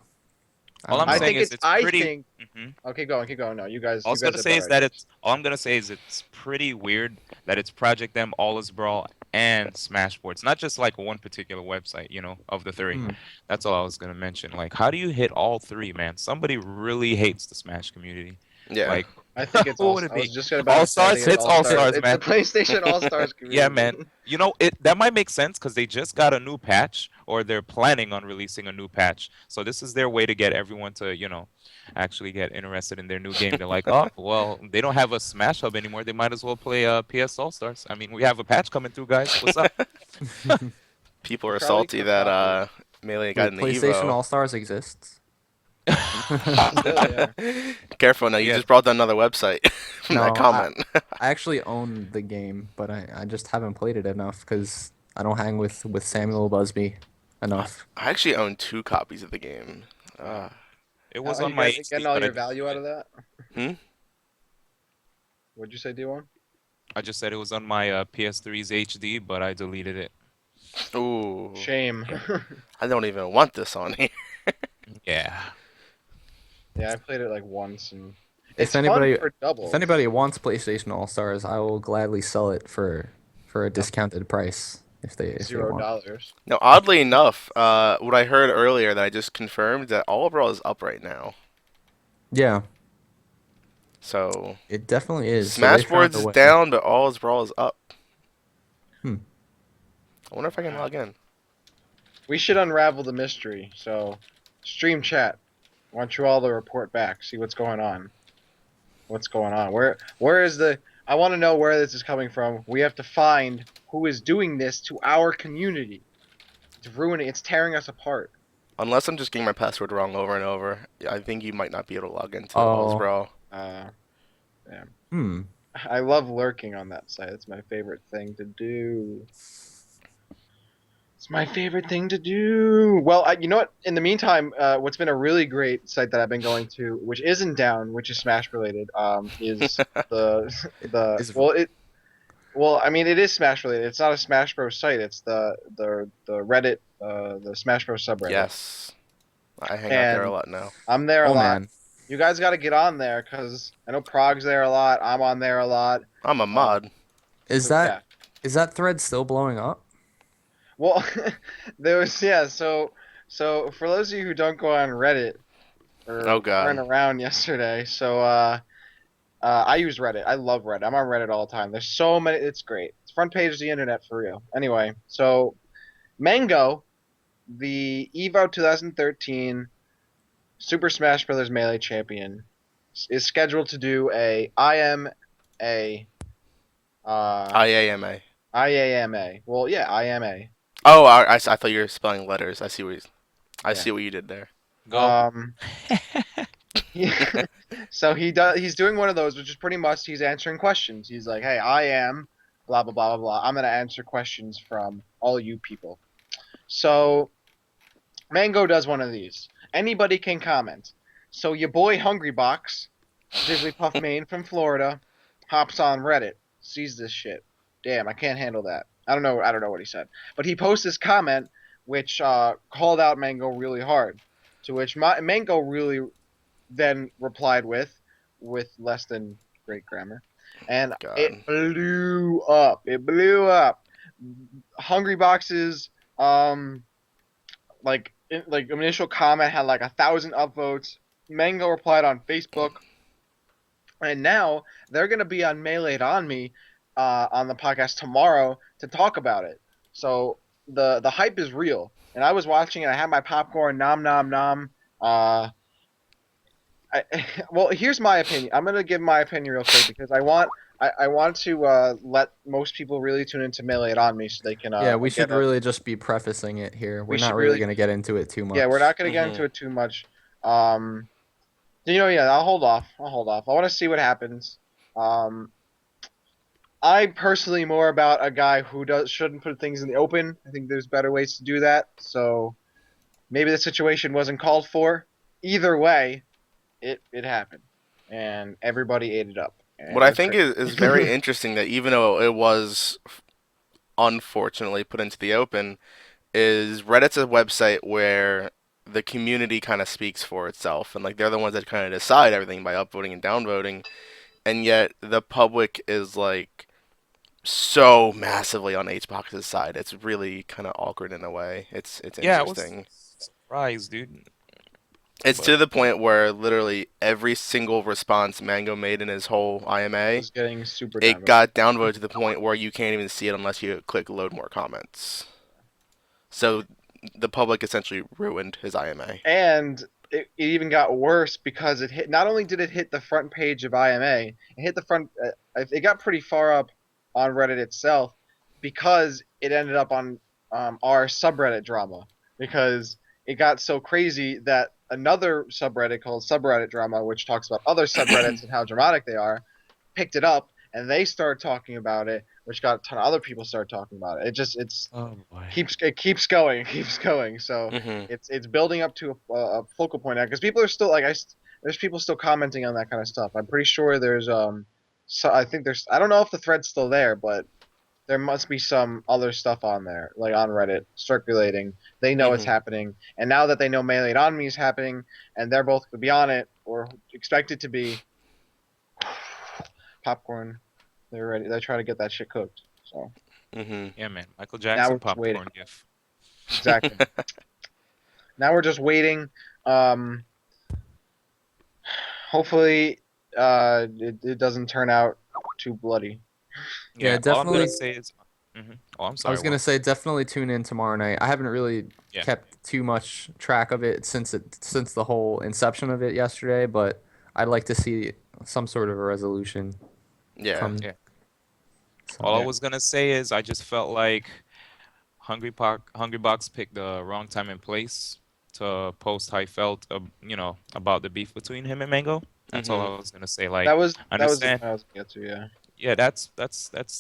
I All don't I'm know. I saying think is it's. it's I pretty. think. hmm Okay, keep going. No, All you I'm guys gonna have say better is that ideas. it's all I'm gonna say is it's pretty weird that it's Project M, All Is Brawl, and Smash Sports, not just like one particular website, of the three. Hmm. That's all I was gonna mention. Like, how do you hit all three, man? Somebody really hates the Smash community. Yeah. Like, I think it's who all. would it I was be? just about All to say. I think Stars it's hits All All Stars. Stars, It's the man. PlayStation All Stars Yeah, community. man. That might make sense because they just got a new patch, or they're planning on releasing a new patch. So this is their way to get everyone to, actually get interested in their new game. They're like, oh, well, they don't have a Smash Hub anymore. They might as well play PS All Stars. I mean, we have a patch coming through, guys. What's up? People are Probably salty that copies. Melee got Wait, in the PlayStation Evo. All Stars exists? Still, yeah. Careful now, you Yeah. just brought down another website from that No, comment. I actually own the game, but I just haven't played it enough because I don't hang with Samuel Busby enough. I actually own 2 copies of the game. Uh, It was Are on you my getting HD, all but I your deleted value out it. of that? hmm? What'd you say, D1? I just said it was on my PS3's HD, but I deleted it. Ooh. Shame. I don't even want this on here. Yeah. Yeah, I played it like once, and If it's fun anybody for doubles. if anybody wants PlayStation All Stars, I will gladly sell it for a discounted price if they want. $0. Now, oddly enough, what I heard earlier that I just confirmed that All Overall is up right now. Yeah, So it definitely is. So they Smash found Boards a is way. down, but All is Brawl is up. Hmm. I wonder if I can log in. We should unravel the mystery. So, stream chat. I want you all to report back. See what's going on. What's going on? Where is the? I want to know where this is coming from. We have to find who is doing this to our community. It's ruining. It's tearing us apart. Unless I'm just getting my password wrong over and over, I think you might not be able to log into All is Oh. Brawl. Yeah. Hmm. I love lurking on that site. It's my favorite thing to do. It's my favorite thing to do. Well, you know what? In the meantime, what's been a really great site that I've been going to, which isn't down, which is Smash related, is the Is well, I mean, it is Smash related. It's not a Smash Bros site. It's the Reddit, the Smash Bros subreddit. Yes. I hang out there a And lot now. I'm there a oh lot. man, You guys got to get on there because I know Prog's there a lot. I'm on there a lot. I'm a mod. is Yeah. that thread still blowing up? Well, there was So for those of you who don't go on Reddit or Oh, God. weren't around yesterday, I use Reddit. I love Reddit. I'm on Reddit all the time. There's so many. It's great. It's front page of the internet for real. Anyway, so Mango, the Evo 2013 Super Smash Bros. Melee champion, is scheduled to do a IMA. IAMA. IAMA. Well, yeah, IMA. Oh, I thought you were spelling letters. I see Yeah. see what you did there. Go. So he's doing one of those, which is pretty much he's answering questions. He's like, "Hey, I am blah blah blah blah blah. I'm gonna answer questions from all you people." So Mango does one of these. Anybody can comment. So your boy Hungrybox, Jigglypuff Main from Florida, hops on Reddit, sees this shit. Damn, I can't handle that. I don't know what he said, but he posts this comment which called out Mango really hard. To which Mango really then replied with less than great grammar, and God. it blew up. It blew up. Hungrybox's initial comment had like 1,000 upvotes. Mango replied on Facebook, and now they're gonna be on Melee'd on Me on the podcast tomorrow to talk about it. So the hype is real, and I was watching it. I had my popcorn, nom nom nom. Well, here's my opinion. I'm gonna give my opinion real quick because I want to let most people really tune into Melee on Me so they can. Yeah, we get should a- really just be prefacing it here. We're We should not really really- going to get into it too much. Yeah, we're not gonna get Mhm. into it too much. Yeah, I'll hold off. I want to see what happens. I'm personally more about a guy who shouldn't put things in the open. I think there's better ways to do that. So maybe the situation wasn't called for. Either way, it happened, and everybody ate it up, and What it I was think great. is very interesting that even though it was unfortunately put into the open, is Reddit's a website where the community kind of speaks for itself, and like they're the ones that kind of decide everything by upvoting and downvoting, and yet the public is like so massively on HBox's side. It's really kind of awkward in a way. It's Yeah, I was interesting. surprised, dude. It's But to the point where literally every single response Mango made in his whole IMA, Was getting super it down. got downvoted to the point where you can't even see it unless you click load more comments. So the public essentially ruined his IMA. And it even got worse because it hit. Not only did it hit the front page of IMA, it hit the front. It got pretty far up on Reddit itself because it ended up on our subreddit drama because it got so crazy that another subreddit called subreddit drama, which talks about other subreddits and how dramatic they are, picked it up and they started talking about it, which got a ton of other people started talking about it. oh boy. It keeps going, it keeps going. So Hmm. it's building up to a focal point now because people are still there's people still commenting on that kind of stuff. I'm pretty sure there's so I think there's I don't know if the thread's still there, but there must be some other stuff on there, like on Reddit, circulating. They know it's Hmm. happening, and now that they know Melee on Me is happening, and they're both going to be on it or expected to be, popcorn. They're ready. They try to get that shit cooked. So Hmm. Yeah, man. Michael now Jackson we're just waiting. popcorn gif. Exactly. Now we're just waiting. Um, Hopefully, it doesn't turn out too bloody. Yeah, Yeah, all I'm gonna definitely. say is, oh, I'm I sorry. was gonna What? say definitely tune in tomorrow night. I haven't really Yeah. kept too much track of it since the whole inception of it yesterday, but I'd like to see some sort of a resolution Yeah. come. Yeah. All I So Yeah. was gonna say is I just felt like Hungrybox picked the wrong time and place to post how he felt, about the beef between him and Mango. That's all Hmm. I was gonna say. Like, I That was the understand. point I was gonna get to. Yeah. Yeah, that's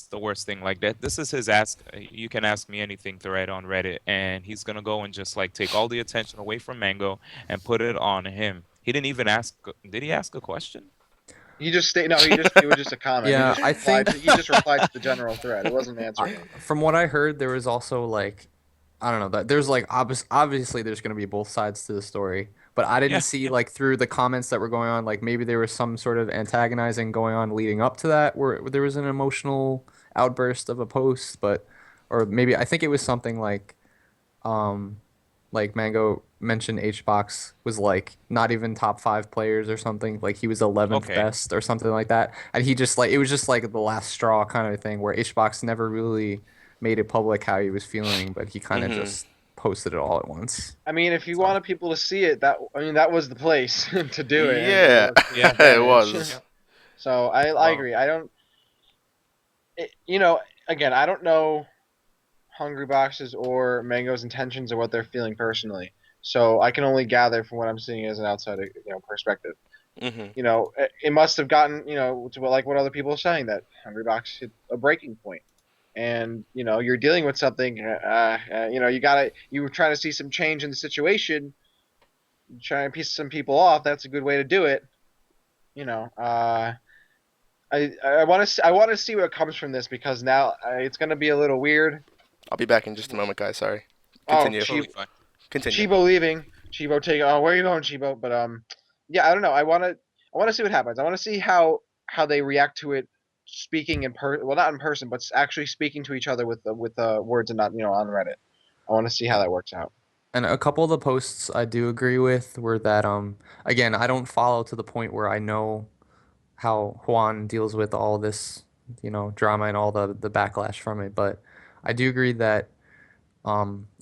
the worst thing. Like that. This is his ask. You can ask me anything thread on Reddit, and he's gonna go and just like take all the attention away from Mango and put it on him. He didn't even ask. Did he ask a question? He just stayed. No, he just. It was just a comment. yeah, I think He just replied to the general thread. It wasn't answering anything. from what I heard, there was also like I don't know that there's like obviously there's gonna be both sides to the story, but I didn't Yeah, see yeah. like through the comments that were going on like maybe there was some sort of antagonizing going on leading up to that where there was an emotional outburst of a post, but or maybe I think it was something um like Mango mentioned HBox was like not even top 5 players or something like he was 11th Okay. best or something like that, and he just like it was just like the last straw kind of thing where HBox never really made it public how he was feeling, but he kind of Hmm. just posted it all at once. I mean, if you So wanted people to see it, that was the place to do it, and it Yeah, was to his Yeah. it advantage. was. Yeah. So I Well, agree. I don't. You know, again, I don't know Hungry Boxes or Mango's intentions or what they're feeling personally. So I can only gather from what I'm seeing as an outsider, perspective. Hmm. It must have gotten, to what other people are saying that Hungry Box hit a breaking point, and you're dealing with something. You were trying to see some change in the situation, trying to piece some people off. That's a good way to do it. You know, I want to see what comes from this because now it's gonna be a little weird. I'll be back in just a moment, guys. Sorry. Oh, Continue. totally fine. Continue. Chibo leaving. Chibo take. Oh, where are you going, Chibo? But yeah, I don't know. I want to see what happens. I want to see how they react to it, speaking well, not in person, but actually speaking to each other with words and not on Reddit. I want to see how that works out. and a couple of the posts I do agree with were that again I don't follow to the point where I know how Juan deals with all this drama and all the backlash from it, but I do agree that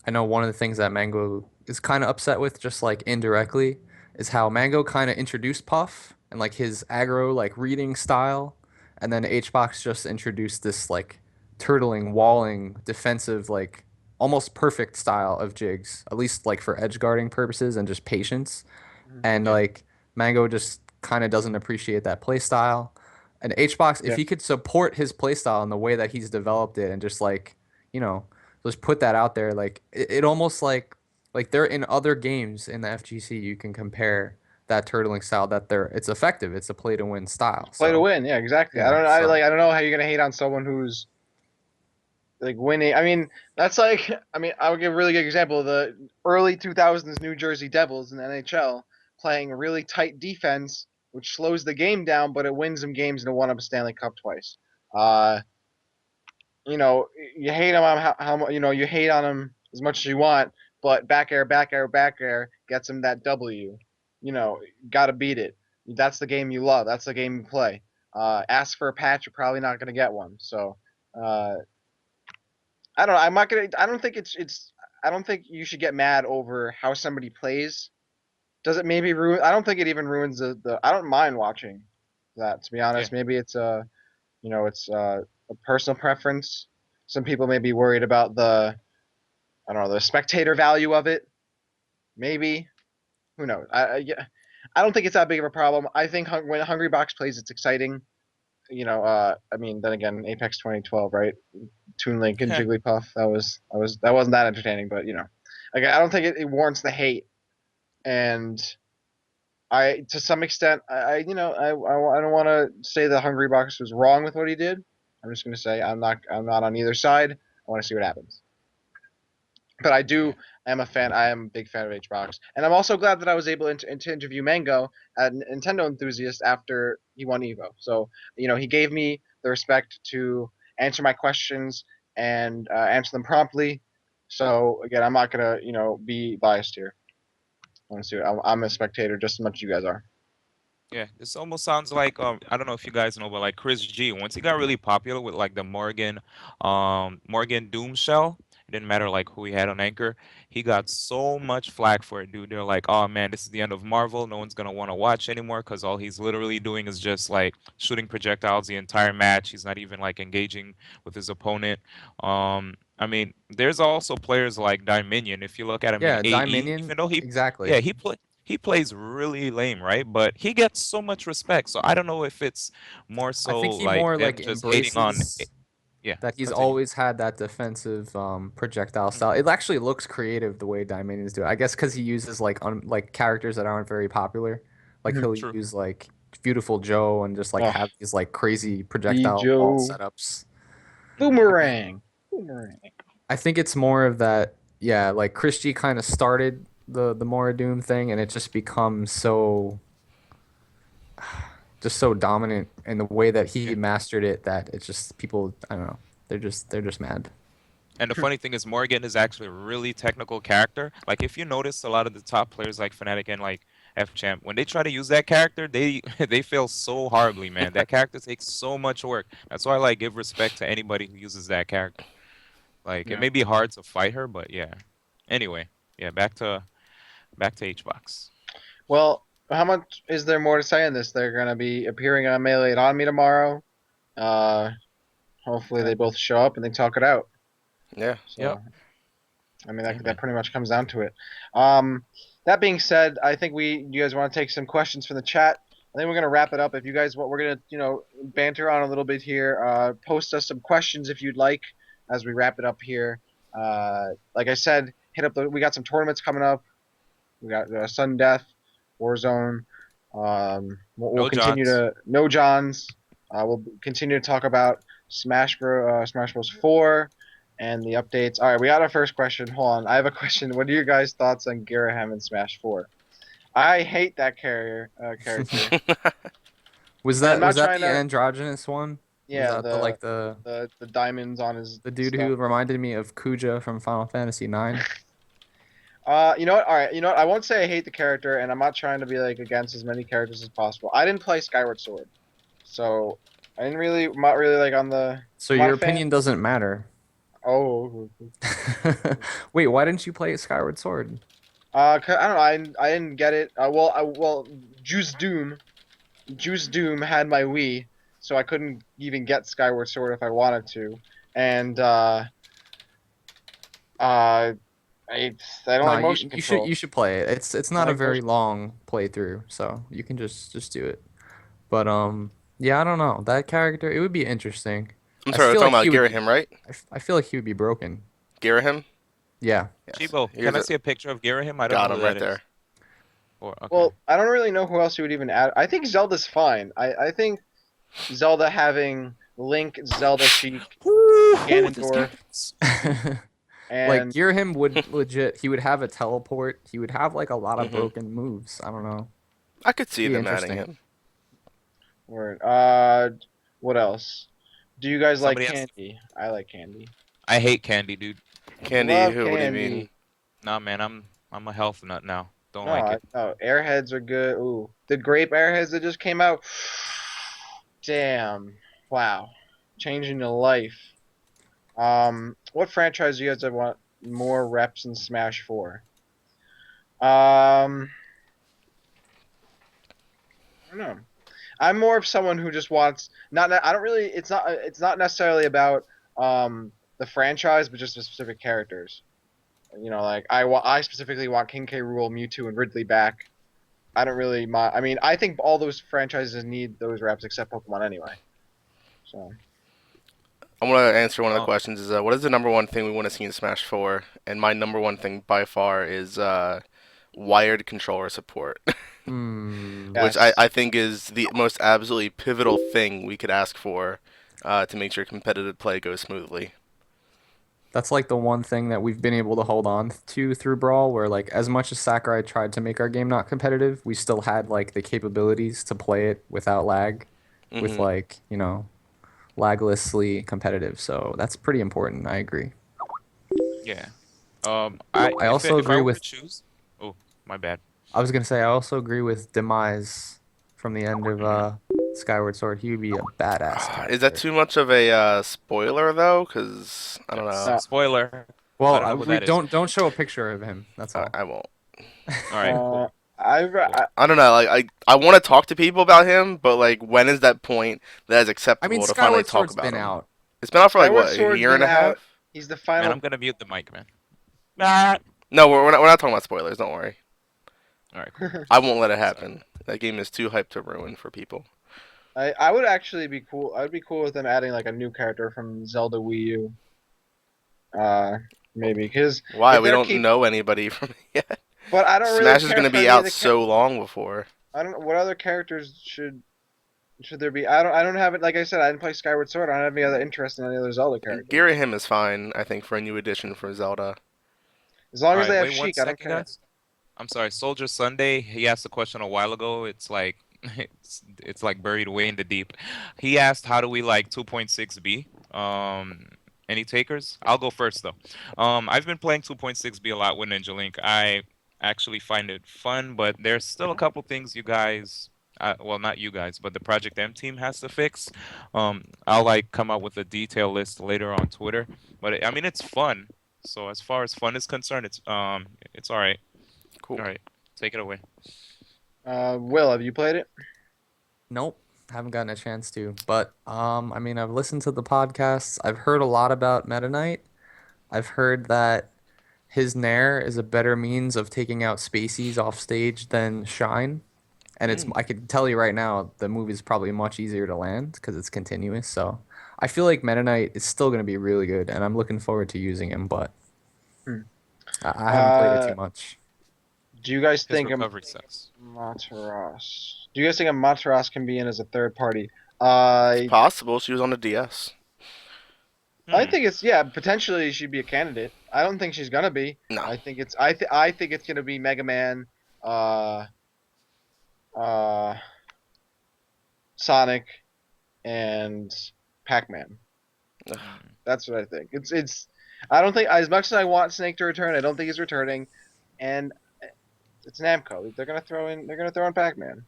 I know one of the things that Mango is kind of upset with, just like indirectly, is how Mango kind of introduced Puff and like his aggro like reading style, and then HBox just introduced this like turtling, walling, defensive, like almost perfect style of jigs, at least like for edge guarding purposes and just patience. Mhm. And Yeah. like Mango just kind of doesn't appreciate that play style. And HBox, if Yeah. he could support his playstyle in the way that he's developed it, and just like, you know, just put that out there, like it almost like they're in other games in the FGC, you can compare that turtling style, that it's effective. It's a play to win style. Play to So win. Yeah, exactly. yeah, I don't know how you're gonna hate on someone who's like winning. I mean, that's like, I mean, I would give a really good example of the early 2000s New Jersey Devils in the NHL playing a really tight defense, which slows the game down, but it wins them games and it won up a Stanley Cup twice. Uh, you know, you hate him on you hate on him as much as you want, but back air, back air, back air gets him that W. You know, got to beat it. That's the game you love. That's the game you play. Ask for a patch, you're probably not going to get one. So, uh, I don't know. I'm not gonna. I don't think it's. I don't think you should get mad over how somebody plays. Does it maybe ruin? I don't think it even ruins the. I don't mind watching that. To be Yeah. honest, maybe it's it's a personal preference. Some people may be worried about the. I don't know, the spectator value of it. Maybe. Who knows? Yeah. I don't think it's that big of a problem. I think when Hungrybox plays, it's exciting. I mean, then again, Apex 2012, right? Toon Link and Jigglypuff. That wasn't that entertaining, but like I don't think it warrants the hate. And I, to some extent, I don't want to say that Hungrybox was wrong with what he did. I'm just going to say I'm not on either side. I want to see what happens. But Yeah. I am a fan. I am a big fan of HBox, and I'm also glad that I was able to interview Mango at Nintendo Enthusiast after he won Evo. So he gave me the respect to answer my questions and answer them promptly. So again, I'm not gonna be biased here. I want to see. I'm a spectator just as much as you guys are. Yeah, this almost sounds like I don't know if you guys know, but like Chris G, once he got really popular with like the Morgan Doom shell, it didn't matter like who he had on anchor, he got so much flack for it, dude. They're like, oh man, this is the end of Marvel. No one's gonna want to watch anymore because all he's literally doing is just like shooting projectiles the entire match. He's not even like engaging with his opponent. I mean, there's also players like Dominion. If you look at him in yeah, AE, Dominion, even though exactly. yeah, he plays really lame, right? But he gets so much respect. So I don't know if it's more I so think he like more them like just hating on. embraces Yeah, that he's continue. always had that defensive projectile Mhm. style. It actually looks creative the way Dominions do it. I guess because he uses like characters that aren't very popular. Like Mhm. he'll True. use like Beautiful Joe and just like Oh, have these like crazy B projectile wall Joe setups. And Boomerang. Boomerang. I think it's more of that, yeah, like Chris G kind of started the Mora Doom thing, and it just becomes so dominant in the way that he Yeah. mastered it, that it's just people, I don't know, they're just mad. And the funny thing is, Morgan is actually a really technical character. Like if you notice, a lot of the top players like Fnatic and like FChamp, when they try to use that character, they they fail so horribly, man. That character takes so much work. That's why I like give respect to anybody who uses that character. Like it Yeah. may be hard to fight her, but yeah. Anyway, yeah, back to HBox. Well, how much is there more to say on this? They're gonna be appearing on Melee on Me tomorrow. Uh, Hopefully they both show up and they talk it out. Yeah. Yep. So I mean that Amen. pretty much comes down to it. Um, that being said, I think you guys want to take some questions from the chat. I think we're gonna wrap it up. If you guys want, we're gonna banter on a little bit here. Post us some questions if you'd like as we wrap it up here. Like I said, hit up we got some tournaments coming up. We got Sudden Death, Warzone. We'll No continue Johns. to No Johns. We'll continue to talk about Smash Bros. 4 and the updates. All right, we got our first question. Hold on, I have a question. What are your guys' thoughts on Girahim in Smash 4? I hate that character, Was and I'm that not was that trying the to. androgynous one? Was Yeah, that the like the the diamonds on his the dude stuff. who reminded me of Kuja from Final Fantasy IX? You know what? All right, you know what? I won't say I hate the character, and I'm not trying to be like against as many characters as possible. I didn't play Skyward Sword, so I didn't really, I'm not really like on the. So I'm not your a fan. opinion doesn't matter. Oh, Wait, why didn't you play Skyward Sword? I don't know. I didn't get it. Well, Juice Doom had my Wii, so I couldn't even get Skyward Sword if I wanted to, and I I don't No, like motion you control. should play it. It's I not a like very motion. long playthrough, so you can just do it. But Yeah, I don't know. That character, it would be interesting. I'm I sorry, we're feel talking like about he would be. Girahim, right? I feel like he would be broken. Girahim? Yeah. Yes. Chibo, can Here's I a see a picture of Girahim? I don't know got who him right that there. is. Or okay. Well, I don't really know who else you would even add. I think Zelda's fine. I think Zelda having Link, Zelda, Sheik, Ooh, this game. Ganondorf, Like and Girahim would legit. He would have a teleport. He would have like a lot of Hmm. broken moves. I don't know. I could see Be them adding interesting. him. word. What else? Do you guys like Somebody asked. candy? I like candy. I hate candy, dude. Candy, Love who? What do you candy. mean? Nah, man, I'm a health nut now. Don't No, like it. Airheads are good. Ooh, the grape Airheads that just came out. Damn. Wow. Changing your life. What franchise do you guys want more reps in Smash 4? I don't know. I'm more of someone who just wants not. I don't really. It's not necessarily about the franchise, but just the specific characters. You know, like I specifically want King K. Rool, Mewtwo, and Ridley back. I don't really mind. I mean, I think all those franchises need those reps except Pokemon anyway. So I want to answer one of the Oh, questions. Is what is the number one thing we want to see in Smash 4? And my number one thing by far is wired controller support, Hmm. which yes. I think is the most absolutely pivotal thing we could ask for to make sure competitive play goes smoothly. That's like the one thing that we've been able to hold on to through Brawl, where like as much as Sakurai tried to make our game not competitive, we still had like the capabilities to play it without lag, with Hmm. like, laglessly competitive. So that's pretty important. I agree. yeah. I I also if I agree were to with choose, oh, my bad. I was gonna say I also agree with Demise from the end of Hmm. Skyward Sword. He would be a badass Is that character. too much of a spoiler though? Because I don't Yes. know. Uh, Spoiler. I Well, don't know who we that is. don't show a picture of him. That's all. I won't. All right, uh, cool, cool. I don't know. Like I want to talk to people about him, but like when is that point that is I mean, acceptable to finally Skyward talk Sword's about been him? out. It's been out for like Skyward what, a Sword's year been and a out. half? He's the Man, final. I'm gonna mute the mic, man. Ah. No, we're not talking about spoilers. Don't worry. All right, cool. I won't let it Sorry. happen. That game is too hyped to ruin for people. I would actually be cool. I'd be cool with them adding like a new character from Zelda Wii U. Uh, maybe because Why? if We they're don't keep, know anybody from it yet. but I don't really Smash is care gonna for be any of out the so long before. I don't. What other characters should there be? I don't have it. Like I said, I didn't play Skyward Sword. I don't have any other interest in any other Zelda characters. Girahim is fine, I think, for a new edition for Zelda. As long All as they right, have wait one Sheik, I don't second, care. guys. I'm sorry, Soldier Sunday. He asked a question a while ago. It's like it's like buried way in the deep. He asked, "How do we like 2.6B?" Any takers? I'll go first though. I've been playing 2.6B a lot with Ninja Link. I actually find it fun, but there's still a couple things you guys, well, not you guys, but the Project M team has to fix. I'll like come up with a detail list later on Twitter. But I mean, it's fun. So as far as fun is concerned, it's all right. Cool. All right, take it away. Will, have you played it? Nope, haven't gotten a chance to. But I mean, I've listened to the podcasts. I've heard a lot about Meta Knight. I've heard that his Nair is a better means of taking out Spaceys off stage than Shine. And it's Mm. I can tell you right now, the move is probably much easier to land because it's continuous. So I feel like Meta Knight is still going to be really good, and I'm looking forward to using him. But Hmm. I haven't played it too Uh, much. do you guys His think recovery sucks. Materas? Do you guys think a Materas can be in as a third party? It's possible. She was on the DS. I Hmm. think it's yeah, potentially she should be a candidate. I don't think she's gonna be. No. I think it's gonna be Mega Man, uh, uh, Sonic, and Pac-Man. Hmm. That's what I think. It's. I don't think as much as I want Snake to return, I don't think he's returning, and it's Namco. They're gonna throw in Pac-Man.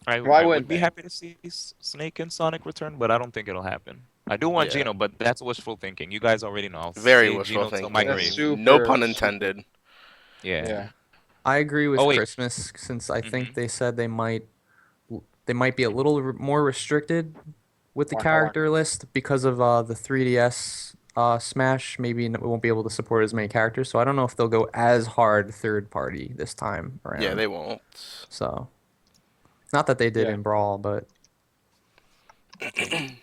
Why I would wouldn't be they? happy to see Snake and Sonic return, but I don't think it'll happen. I do want Yeah. Geno, but that's wishful thinking. You guys already know. I'll Very say wishful Geno till my That's thinking. grave. No super pun super. intended. Yeah. Yeah. I agree Oh with wait. Christmas since I think Hmm. they said they might be a little more restricted with the Waka waka. character list because of the 3DS Smash. Maybe we won't be able to support as many characters, so I don't know if they'll go as hard third party this time Yeah, around. they won't. So not that they did Yeah. in Brawl, but Okay.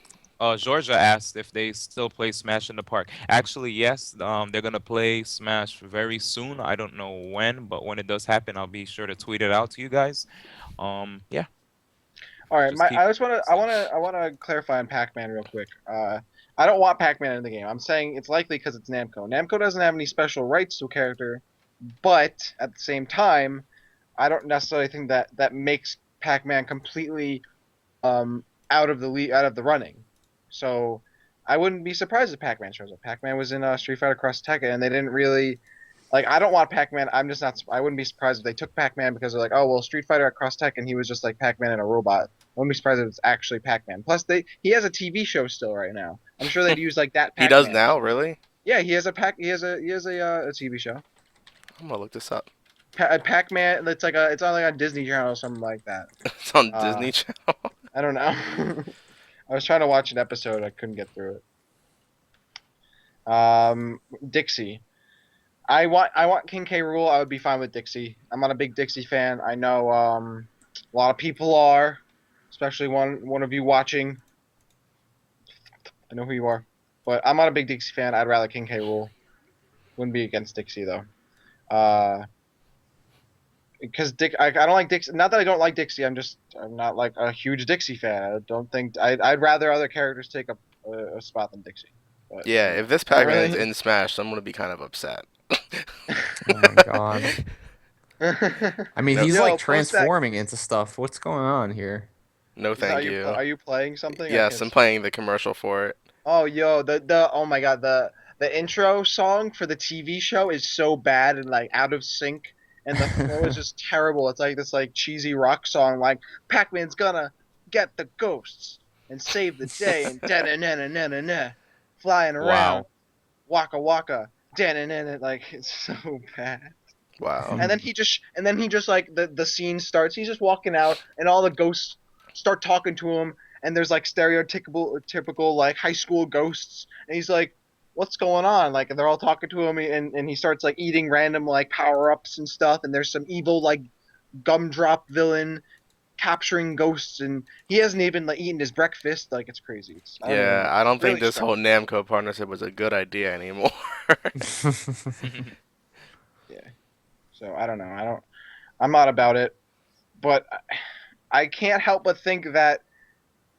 Georgia asked if they still play Smash in the park. Actually, yes. They're gonna play Smash very soon. I don't know when, but when it does happen, I'll be sure to tweet it out to you guys. Yeah, All right, just keep. I want to clarify on Pac-Man real quick. I don't want Pac-Man in the game. I'm saying it's likely because it's Namco. Namco doesn't have any special rights to a character, but at the same time, I don't necessarily think that makes Pac-Man completely out of the running. So I wouldn't be surprised if Pac-Man shows up. Pac-Man was in Street Fighter Cross Tekken, and they didn't really like. I don't want Pac-Man. I'm just not. I wouldn't be surprised if they took Pac-Man because they're like, oh well, Street Fighter at Cross Tekken, he was just like Pac-Man and a robot. I wouldn't be surprised if it's actually Pac-Man. Plus, he has a TV show still right now. I'm sure they'd use like that He does Pac-Man. now, really? Yeah, he has a TV show. I'm gonna look this up. Pac-Man. It's on like on Disney Channel or something like that. It's on Uh, Disney Channel. I don't know. I was trying to watch an episode. I couldn't get through it. Dixie. I want King K. Rool. I would be fine with Dixie. I'm not a big Dixie fan. I know a lot of people are, especially one of you watching. I know who you are, but I'm not a big Dixie fan. I'd rather King K. Rool. Wouldn't be against Dixie though. Because I don't like Dixie. Not that I don't like Dixie. I'm not like a huge Dixie fan. I don't think I'd rather other characters take a spot than Dixie. But, Yeah, if this not Pac-Man is really. in Smash, I'm gonna be kind of upset. Oh my god. I mean, No, he's Yo, like post that. transforming into stuff. What's going on here? no, thank you. Are you playing something? I Yes, can't I'm see. playing the commercial for it. Oh, yo, the oh my god, the intro song for the TV show is so bad and like out of sync, and the flow is just terrible. It's like this like cheesy rock song, like Pac-Man's gonna get the ghosts and save the day, and da na na na na na na, flying around, Wow. waka waka, da na na na, like it's so bad. Wow. And then he just like the scene starts. He's just walking out, and all the ghosts start talking to him. And there's like typical like high school ghosts, and he's like, "What's going on?" Like, and they're all talking to him, and he starts like eating random like power ups and stuff. And there's some evil like gumdrop villain capturing ghosts, and he hasn't even like eaten his breakfast. Like, it's crazy. I don't Yeah, know. I don't think Really this whole strange. Namco partnership was a good idea anymore. Yeah. So I don't know. I'm not about it, but I can't help but think that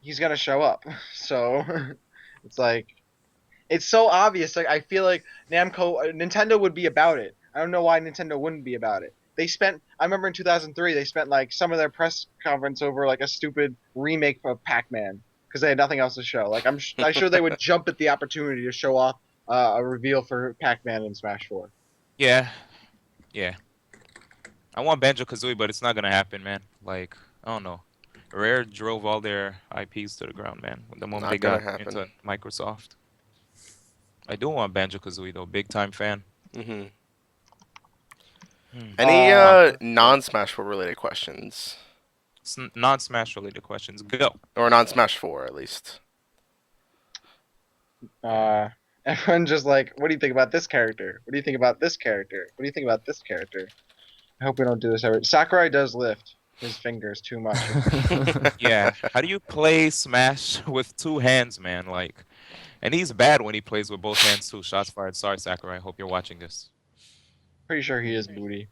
he's gonna show up. So it's like it's so obvious. Like I feel like Nintendo would be about it. I don't know why Nintendo wouldn't be about it. I remember in 2003 they spent like some of their press conference over like a stupid remake of Pac-Man because they had nothing else to show. Like I'm sure they would jump at the opportunity to show off a reveal for Pac-Man in Smash 4. Yeah, yeah. I want Banjo-Kazooie, but it's not gonna happen, man. Like, I don't know. Rare drove all their IPs to the ground, man. The moment they Not gonna got into happen. Microsoft. I do want Banjo-Kazooie though. Big time fan. hmm Hmm. Any Uh, non-Smash 4 related questions? Non-Smash related questions. Go. Or non-Smash 4 at least. Uh, everyone just like, what do you think about this character? What do you think about this character? What do you think about this character? I hope we don't do this ever. Sakurai does lift his fingers too much. Yeah. How do you play Smash with two hands, man? Like, and he's bad when he plays with both hands too. Shots fired. Sorry, Sakurai. Hope you're watching this. Pretty sure he is booty.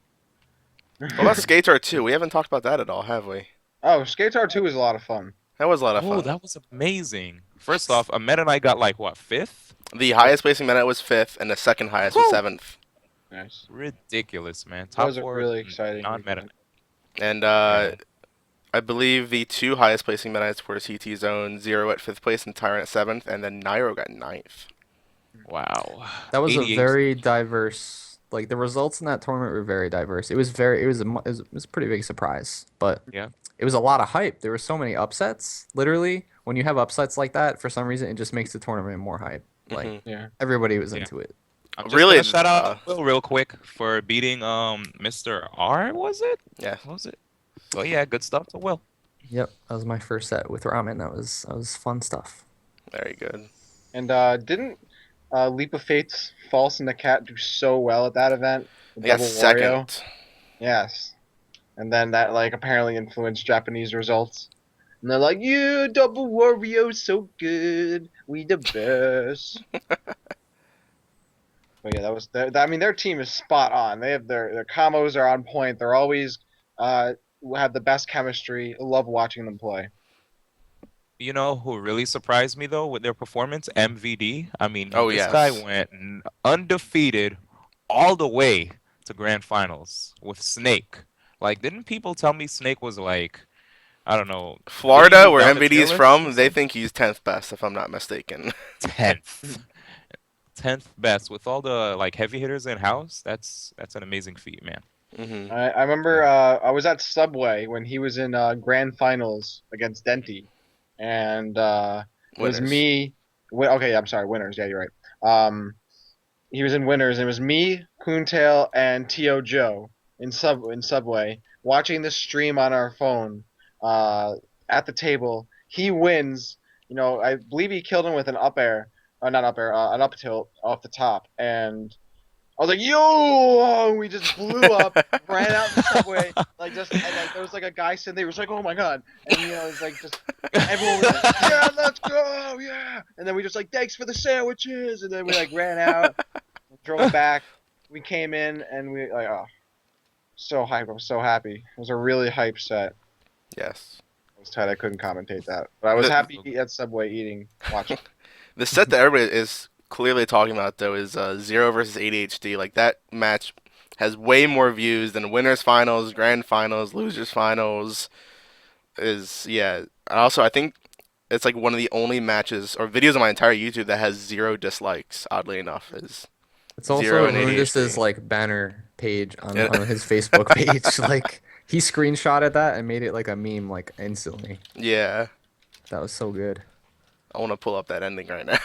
What about Skater 2? We haven't talked about that at all, have we? Oh, Skater 2 is a lot of fun. That was a lot of Oh, fun. that was amazing. First off, Meta Knight got like what, fifth? The highest placing Meta was 5th, and the second highest was Woo! 7th. Nice. Ridiculous, man. That Top was a four really exciting non-Meta weekend. Knight. And Yeah. I believe the two highest placing Meta Knights were CT Zone 0 at 5th place and Tyrant at 7th, and then Nairo got 9th. Wow. That was a 88. very diverse. Like the results in that tournament were very diverse. It was very. It was a pretty big surprise, but Yeah. it was a lot of hype. There were so many upsets. Literally, when you have upsets like that, for some reason, it just makes the tournament more hype. Like Mhm. Yeah. everybody was Yeah. into it. I'm just Really, gonna shout out Will real quick for beating Mr. R, was it? Yeah. Was it? So yeah, good stuff to Will. Yep, that was my first set with ramen. That was fun stuff. Very good. And didn't Leap of Fate's False in the Cat do so well at that event? The They got double second. Wario? Yes. And then that like apparently influenced Japanese results. And they're like, "You double Wario, so good, we the best." But yeah, that was. I mean, their team is spot on. They have their combos are on point. They're always uh have the best chemistry. I love watching them play. You know who really surprised me though with their performance? MVD. I mean, Oh this guy yes, went undefeated all the way to grand finals with Snake. Like, didn't people tell me Snake was like, I don't know, didn't he Florida, move where down the MVD tier is list or from, they something? think he's 10th best, if I'm not mistaken. 10th. 10th best with all the like heavy hitters in house. That's an amazing feat, man. hmm I remember I was at Subway when he was in grand finals against Denti, and it was Winners. me. Okay, I'm sorry, winners. Yeah, you're right. He was in winners, and it was me, Coontail, and T.O. Joe in Subway watching the stream on our phone uh, at the table. He wins. You know, I believe he killed him with an up air, or not up air, an up tilt off the top, and I was like, "Yo!" We just blew up, ran out in the subway, like just, and like there was like a guy sitting there, he was like, "Oh my god!" And you know, it's like just everyone was like, "Yeah, let's go, yeah!" And then we just like, "Thanks for the sandwiches," and then we like ran out, drove back. We came in and we like, oh, so hype! I was so happy. It was a really hype set. Yes. I was tight. I couldn't commentate that, but I was The happy at Subway eating, watching. the set that everybody is clearly talking about though is Zero versus ADHD. Like that match has way more views than winners finals, grand finals, losers finals. Is yeah. And also, I think it's like one of the only matches or videos on my entire YouTube that has zero dislikes. Oddly enough, is It's Zero also and Mundus's ADHD. like banner page Yeah. on his Facebook page. Like he screenshotted that and made it like a meme like instantly. Yeah. That was so good. I want to pull up that ending right now.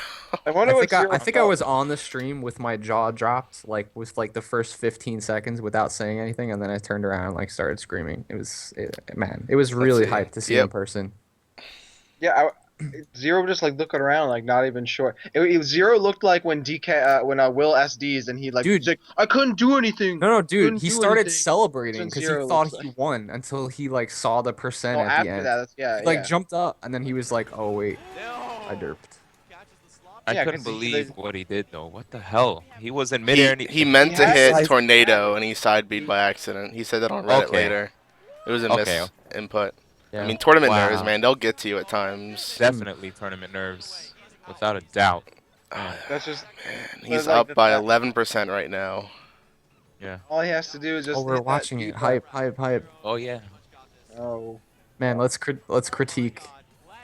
I wonder what I Zero think I felt. was on the stream with my jaw dropped like with like the first 15 seconds without saying anything, and then I turned around and like started screaming. Man, it was Let's really see. hyped to see in Yep. person. Yeah, Zero just like looking around, like not even sure. Zero looked like when DK, when Will SDs, and he's Dude, like, I couldn't do anything, no, dude, couldn't he do started anything. That's celebrating when because he Zero thought looks he like. won until he like saw the percent No, at the after end. that, yeah, He like yeah, jumped up and then he was like, "Oh wait, I derped." I yeah, couldn't because believe what he did though. What the hell? He was in midair He and he he meant to had hit like, Tornado and he side beat by accident. He said that on Reddit okay. later. It was a Okay. miss input. I Yeah. mean, tournament nerves, Wow. man, they'll get to you at times. Mm. Definitely tournament nerves, without a doubt. Man, that's just Man, he's like up by that. 11% right now. yeah. All he has to do is Oh, just we're hit that watching it. mute button. Hype, hype, hype. Oh yeah. Oh, Man, let's critique.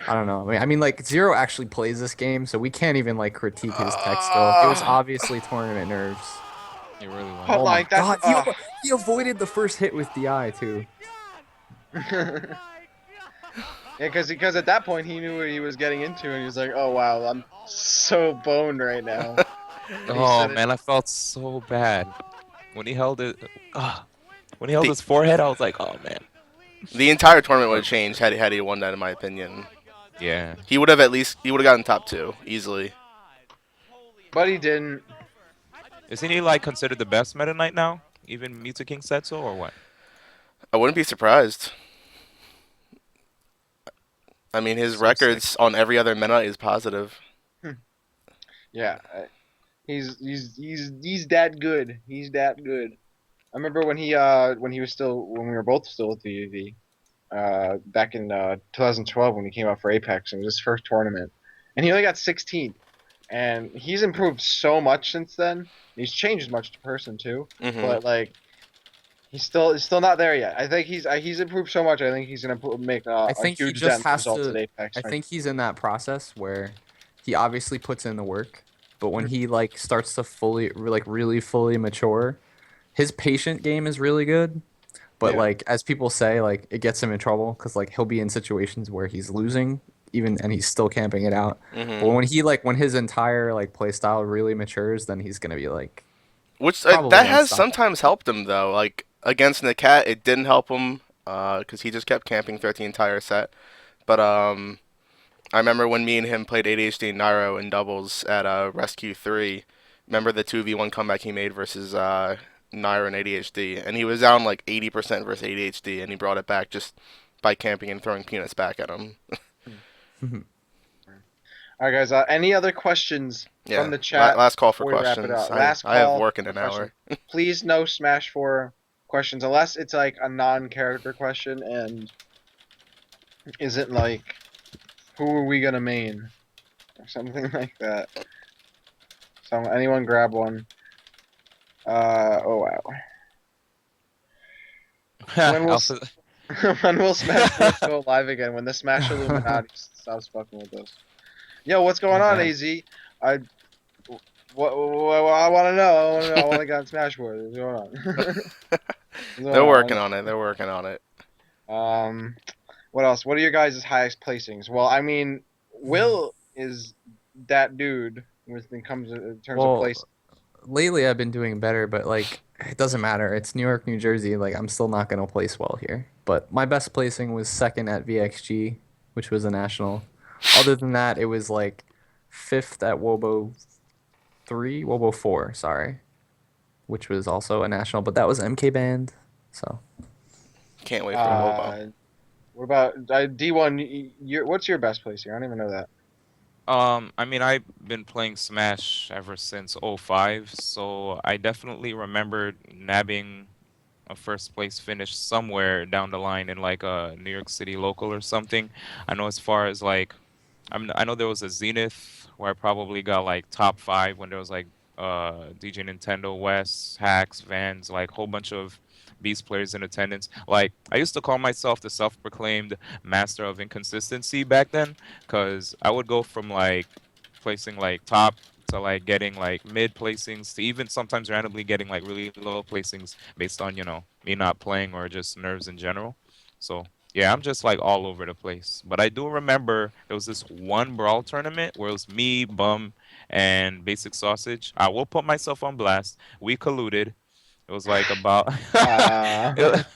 I don't know. I mean, like Zero actually plays this game, so we can't even like critique his tech skill. It was Ah, obviously tournament nerves. It really was. but Oh my like that's God, he avoided the first hit with DI too. yeah, because at that point he knew what he was getting into, and he was like, oh wow, I'm so boned right now. And he Oh said it. man, I felt so bad when he held it. Ah, when he held the his forehead, I was like, oh man. the entire tournament would have changed had he won that, in my opinion. Yeah. He would have gotten top two easily. But he didn't. Isn't he like considered the best Meta Knight now? Even Mewtwo King said so, or what? I wouldn't be surprised. I mean, his So sick. records on every other meta is positive. Yeah, he's that good. He's that good. I remember when he was still when we were both still with VUV back in 2012 when he came out for Apex and it was his first tournament, and he only got 16th, and he's improved so much since then. He's changed much as a person too, hmm but like he's still not there yet. I think he's improved so much. I think he's gonna make I a think he huge just dent in has results to. at Apex. I think he's in that process where he obviously puts in the work, but when he like starts to fully like really fully mature, his patient game is really good. But Yeah. like as people say, like it gets him in trouble because like he'll be in situations where he's losing even and he's still camping it out. But hmm when his entire like play style really matures, then he's gonna be like Which probably that has unstoppable. sometimes helped him though. Like against Nikat, it didn't help him because he just kept camping throughout the entire set. But I remember when me and him played ADHD and Nairo in doubles at Rescue 3. Remember the 2v1 comeback he made versus Nairo and ADHD, and he was down like 80% versus ADHD, and he brought it back just by camping and throwing peanuts back at them. All right, guys. Any other questions from Yeah. the chat Last call for before we wrap it questions. up? Last I have call work in for an questions. hour. Please no Smash 4 questions unless it's like a non-character question and isn't like who are we gonna main or something like that. So anyone grab one. Oh wow. When will Alpha, when will Smash 4 go live again? When the Smash Illuminati stops fucking with us. Yo, what's going Oh, on, man. AZ? I I want to know. I want to know. I want to get on Smash 4. What's going on? What's going They're on? working on it. They're working on it. What else? What are your guys' highest placings? Well, I mean, Will is that dude when it comes in terms of Well, place. lately I've been doing better, but like it doesn't matter. It's New York, New Jersey. Like I'm still not gonna place well here. But my best placing was second at VXG, which was a national. Other than that, it was like fifth at Wobo 4, sorry, which was also a national, but that was MK band. So Can't wait for Wobo. Uh, what about D1? What's your best place here? I don't even know that. I mean, I've been playing Smash ever since '05, so I definitely remember nabbing a first place finish somewhere down the line in like a New York City local or something. I know as far as like, I know there was a Zenith where I probably got like top five when there was like DJ Nintendo, West, Hacks, Vans, like whole bunch of Beast players in attendance. Like I used to call myself the self-proclaimed master of inconsistency back then, because I would go from like placing like top to like getting like mid placings to even sometimes randomly getting like really low placings based on, me not playing or just nerves in general. So yeah, I'm just like all over the place. But I do remember there was this one brawl tournament where it was me, Bum, and Basic Sausage. I will put myself on blast. We colluded. It was like about Uh, it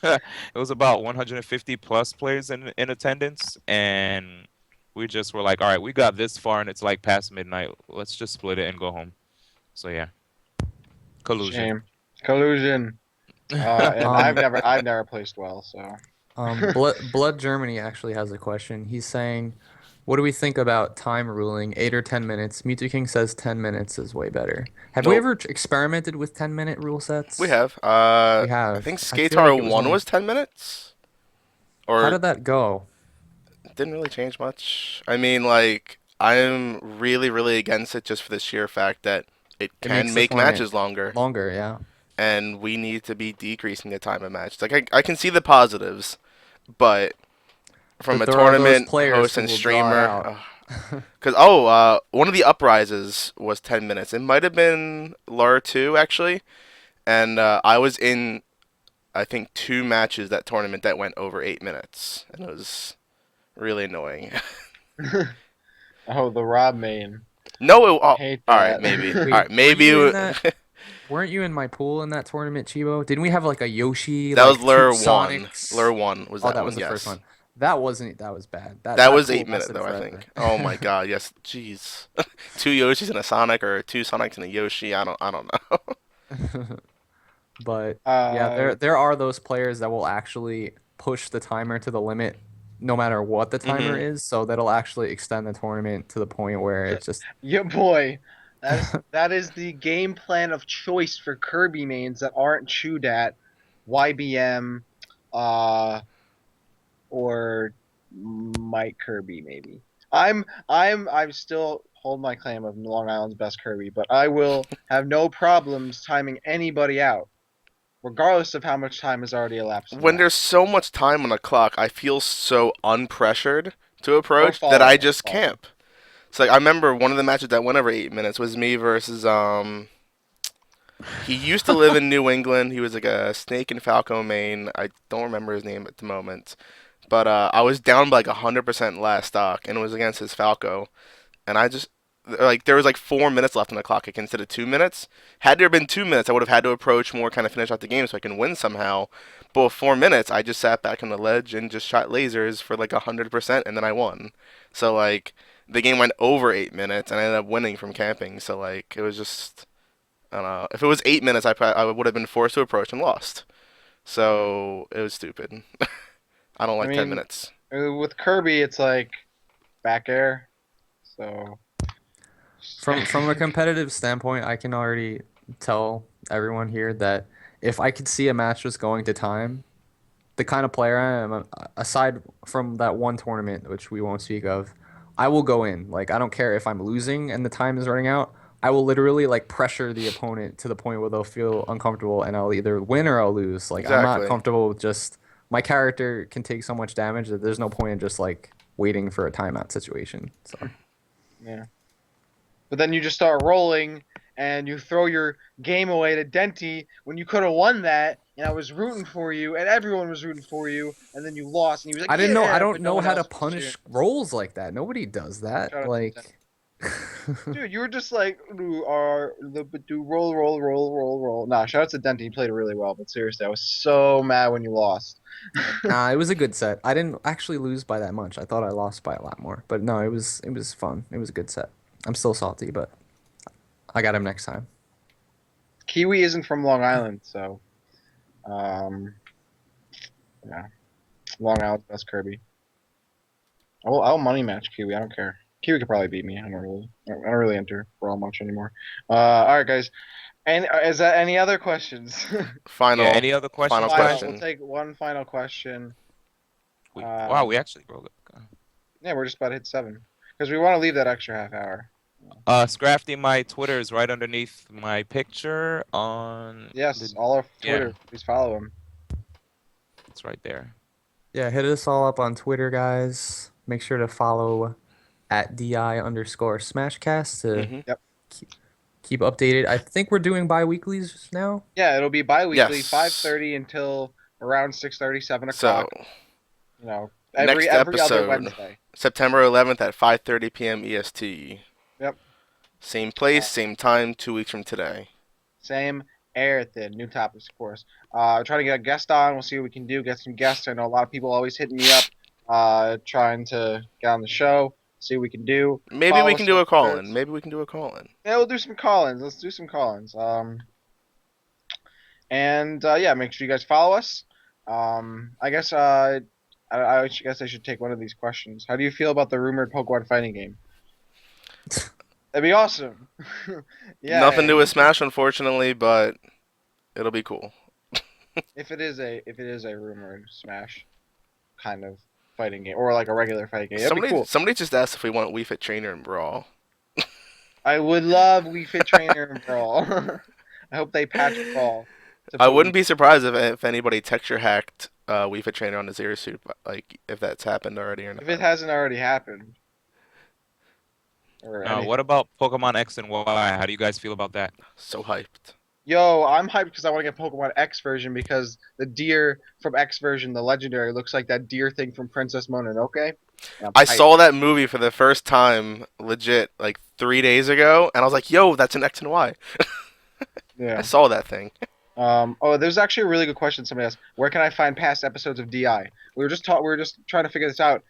was about 150 plus players in attendance, and we just were like, all right, we got this far, and it's like past midnight. Let's just split it and go home. So yeah, collusion. shame. Collusion. And um I've never placed well, so. Blood Germany actually has a question. He's saying, what do we think about time ruling, 8 or 10 minutes? Mewtwo King says 10 minutes is way better. Have we Nope. ever experimented with 10-minute rule We sets? have. We I think have. I feel like it Skatar was 1 only. was 10 minutes. How Or did that go? didn't really change much. I mean, like, I'm really, really against it just for the sheer fact that it It can makes the make tournament matches longer. longer, yeah. And we need to be decreasing the time of match. Like, I can see the positives, but from But a there are those tournament players host who and will draw it streamer. out. Because, one of the uprises was 10 minutes. It might have been Lure 2, actually. And I was in, I think, 2 matches that tournament that went over 8 minutes. And it was really annoying. Oh, the Rob main. No, Hate alright, that. maybe. Wait, Alright, were maybe you it in wa- that? Weren't you in my pool in that tournament, Chibo? Didn't we have like a Yoshi, That was like two Lure 1. Lure Sonics? 1 was Oh, that that was one, the first yes. one. That wasn't. That was bad. That That that was pool 8 minutes, lasted though, I forever. think. Oh my god, yes. Jeez. 2 Yoshis and a Sonic, or 2 Sonics and a Yoshi, I don't know. But yeah, uh, there are those players that will actually push the timer to the limit, no matter what the timer hmm is. So that'll actually extend the tournament to the point where it's just. yeah, boy. That is the game plan of choice for Kirby mains that aren't chewed at. YBM, uh, or Mike Kirby maybe. I'm still hold my claim of Long Island's best Kirby, but I will have no problems timing anybody out, regardless of how much time has already elapsed in the When match. there's so much time on the clock, I feel so unpressured to Or approach that I falling, just camp. So like, I remember one of the matches that went over 8 minutes was me versus he used to live in New England. He was like a Snake and Falco main. I don't remember his name at the moment. But I was down by like 100% last stock, and it was against his Falco. And I just, like, there was like 4 minutes left on the clock. I considered 2 minutes. Had there been 2 minutes, I would have had to approach more, kind of finish out the game so I can win somehow. But with 4 minutes, I just sat back on the ledge and just shot lasers for like 100%, and then I won. So like, the game went over 8 minutes, and I ended up winning from camping. So like, it was just, I don't know. If it was 8 minutes, I would have been forced to approach and lost. So it was stupid. I don't I like 10 mean, minutes. with Kirby, it's like back air. So. From a competitive standpoint, I can already tell everyone here that if I could see a match was going to time, the kind of player I am, aside from that one tournament, which we won't speak of, I will go in. Like, I don't care if I'm losing and the time is running out. I will literally like pressure the opponent to the point where they'll feel uncomfortable and I'll either win or I'll lose. Like, I'm not Exactly. comfortable with just my character can take so much damage that there's no point in just like waiting for a timeout situation. So, Yeah. But then you just start rolling and you throw your game away to Denty when you could have won that, and I was rooting for you, and everyone was rooting for you, and then you lost, and he was like, I didn't know, I "Yeah," don't but no know one how to else was cheering. punish rolls like that. Nobody does that. Shout out to Denty. Like, Dude, you were just like, do roll, roll, roll, roll, roll. Nah, shout out to Denty. He played really well, but seriously, I was so mad when you lost. nah, it was a good set. I didn't actually lose by that much. I thought I lost by a lot more. But no, it was fun. It was a good set. I'm still salty, but I got him next time. Kiwi isn't from Long Island, so um, yeah, Long Island's best Kirby. I'll money match Kiwi. I don't care. Kiwi could probably beat me. I don't really enter Brawl much anymore. All right, guys. And is that any other questions? Yeah. Final Any other final questions, Final. guys? We'll question. take one final question. Wow, we actually broke it. Yeah, we're just about to hit 7 because we want to leave that extra half hour. Scrafty, my Twitter is right underneath my picture on Yes, the all our yeah, Twitter. Please follow him. it's right there. Yeah, hit us all up on Twitter, guys. Make sure to follow at DI_Smashcast to Hmm. Yep. keep updated. I think we're doing bi-weeklies now. Yeah, it'll be bi-weekly, Yes. 5:30 until around 6:30, 7 o'clock. So, You know, next every other episode, Wednesday. September 11th at 5:30 p.m. EST. Yep. Same place, Uh, same time, 2 weeks from today. Same everything. New topics, of course. Trying to get a guest on. We'll see what we can do. Get some guests. I know a lot of people always hitting me up, trying to get on the show. See what we can do. Maybe Follow we us can do on a call Twitter. in. Maybe we can do a call in. Yeah, we'll do some call-ins. Let's do some call-ins. And yeah, make sure you guys follow us. I guess I guess I should take one of these questions. How do you feel about the rumored Pokemon fighting game? That'd be awesome. Yeah, Nothing to do with Smash, unfortunately, but it'll be cool. if it is a rumored Smash kind of fighting game or like a regular fighting game, that'd be cool. Somebody just asked if we want Wii Fit Trainer and Brawl. I would love Wii Fit Trainer and Brawl. I hope they patch Brawl. I wouldn't be surprised if anybody texture hacked Wii Fit Trainer on the Zero Suit, like if that's happened already or not. If it hasn't already happened. Or What about Pokemon X and Y? How do you guys feel about that? So hyped. Yo, I'm hyped because I want to get Pokemon X version because the deer from X version, the legendary, looks like that deer thing from Princess Mononoke. And I'm I hyped. saw that movie for the first time, legit, like 3 days ago, and I was like, "Yo, that's an X and Y." I Yeah. saw that thing. There's actually a really good question somebody asked. Where can I find past episodes of DI? We were just trying to figure this out.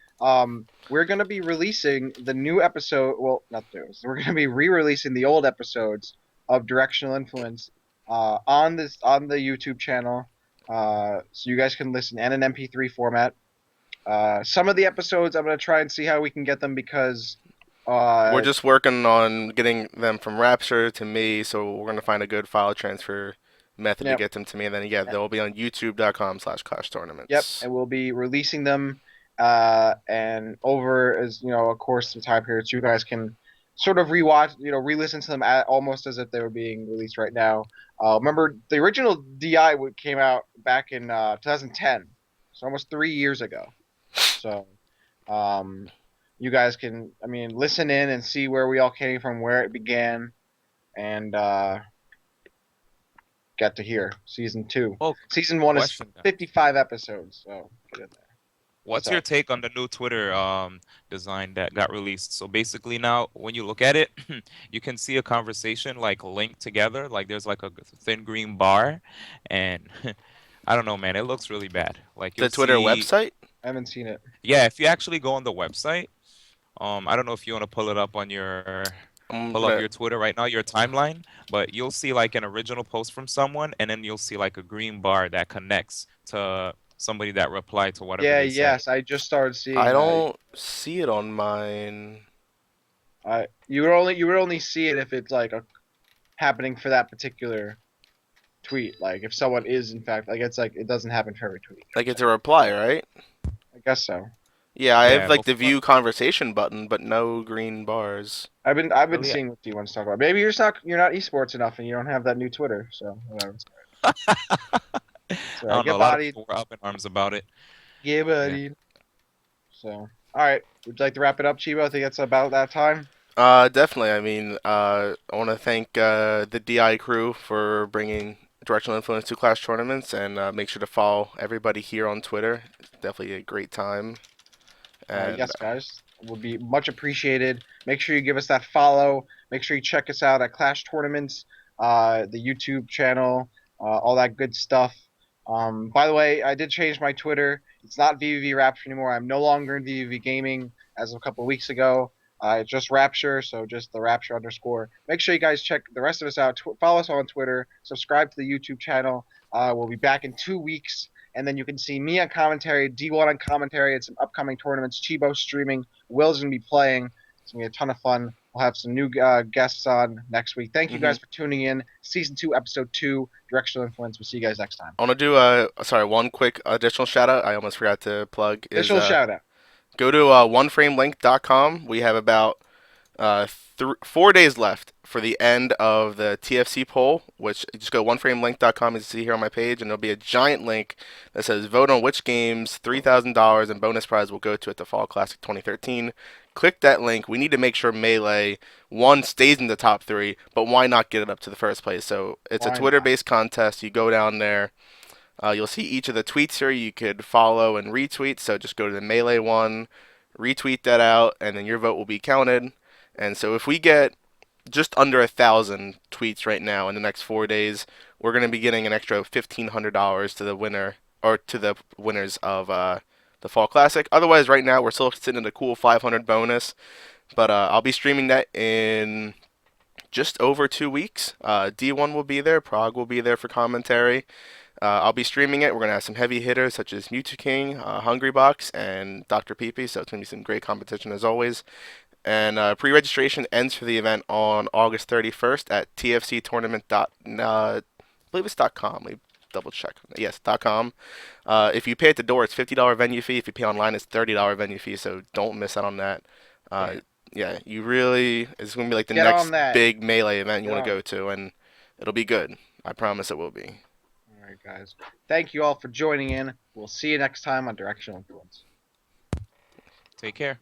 We're gonna be releasing the new episode. Well, not those. We're gonna be re-releasing the old episodes of Directional Influence on the YouTube channel, so you guys can listen in an MP3 format. Some of the episodes I'm gonna try and see how we can get them because We're just working on getting them from Rapture to me, so we're gonna find a good file transfer method Yep. to get them to me, and then they'll be on YouTube.com/Clash Tournaments. Yep, and we'll be releasing them, and over as of course, the time period, so you guys can sort of rewatch, re-listen to them almost as if they were being released right now. Remember, the original DI came out back in 2010, so almost 3 years ago. So, you guys can, listen in and see where we all came from, where it began, and get to hear season 2. Oh, Season 1 is question, guys. 55 episodes, so get in there. What's your take on the new Twitter design that got released? So basically now when you look at it, you can see a conversation like linked together. Like there's like a thin green bar, and I don't know, man, it looks really bad. Like The you'll Twitter see, website? I haven't seen it. yeah, if you actually go on the website, I don't know if you want to pull it up on I'm pull up gonna, your Twitter right now, your timeline, but you'll see like an original post from someone, and then you'll see like a green bar that connects to somebody that replied to whatever Yeah, they said. yes, I just started seeing I that. don't see it on mine. You would only see it if it's like happening for that particular tweet. Like if someone is in fact like it's like it doesn't happen for every tweet. Like it's a reply, right? I guess so. Yeah, I have Yeah, like the before. view conversation button, but no green bars. I've been Really, seeing what you want to talk about. Maybe you're not esports enough and you don't have that new Twitter. So whatever. I So I don't know. get A lot of bodied, people were up in arms about it. get Yeah. bodied. So all right, would you like to wrap it up, Chibo? I think it's about that time. Definitely. I mean, I want to thank the DI crew for bringing Directional Influence to Clash tournaments, and make sure to follow everybody here on Twitter. It's definitely a great time. And Yes, guys, would be much appreciated. Make sure you give us that follow. Make sure you check us out at Clash Tournaments, the YouTube channel, all that good stuff. By the way, I did change my Twitter. It's not VVV Rapture anymore. I'm no longer in VVV Gaming as of a couple of weeks ago. It's just Rapture, so just the Rapture underscore. Make sure you guys check the rest of us out. Follow us on Twitter. Subscribe to the YouTube channel. We'll be back in 2 weeks. And then you can see me on commentary, D1 on commentary, and some upcoming tournaments. Chibo streaming. Will's going to be playing. It's going to be a ton of fun. We'll have some new guests on next week. Thank you guys for tuning in. Season 2, Episode 2, Directional Influence. We'll see you guys next time. I want to do one quick additional shout out. I almost forgot to plug is Additional shout out. go to oneframelink.com. We have about 4 days left for the end of the TFC poll, which just go oneframelink.com as you see here on my page, and there'll be a giant link that says vote on which games $3,000 and bonus prize will go to at the Fall Classic 2013. Click that link. We need to make sure Melee 1 stays in the top 3, but why not get it up to the first place? So it's a Why not? Twitter-based contest. You go down there. You'll see each of the tweets here. You could follow and retweet. So just go to the Melee one, retweet that out, and then your vote will be counted. And so if we get just under 1,000 tweets right now in the next 4 days, we're going to be getting an extra $1,500 to the winner or to the winners of the Fall Classic. Otherwise, right now we're still sitting at a cool 500 bonus. But I'll be streaming that in just over 2 weeks. D1 will be there. Prague will be there for commentary. I'll be streaming it. We're going to have some heavy hitters such as Mewtwo King, Hungrybox, and Dr. Peepee, so it's going to be some great competition as always. And pre-registration ends for the event on August 31st at tfctournament. I believe it's .com. We double check. Yes, .com. If you pay at the door, it's $50 venue fee. If you pay online, it's $30 venue fee. So don't miss out on that. Yeah, you really. It's going to be like the Get next on that. big Melee event you Get want to on. go to, and it'll be good. I promise it will be. All right, guys. Thank you all for joining in. We'll see you next time on Directional Influence. Take care.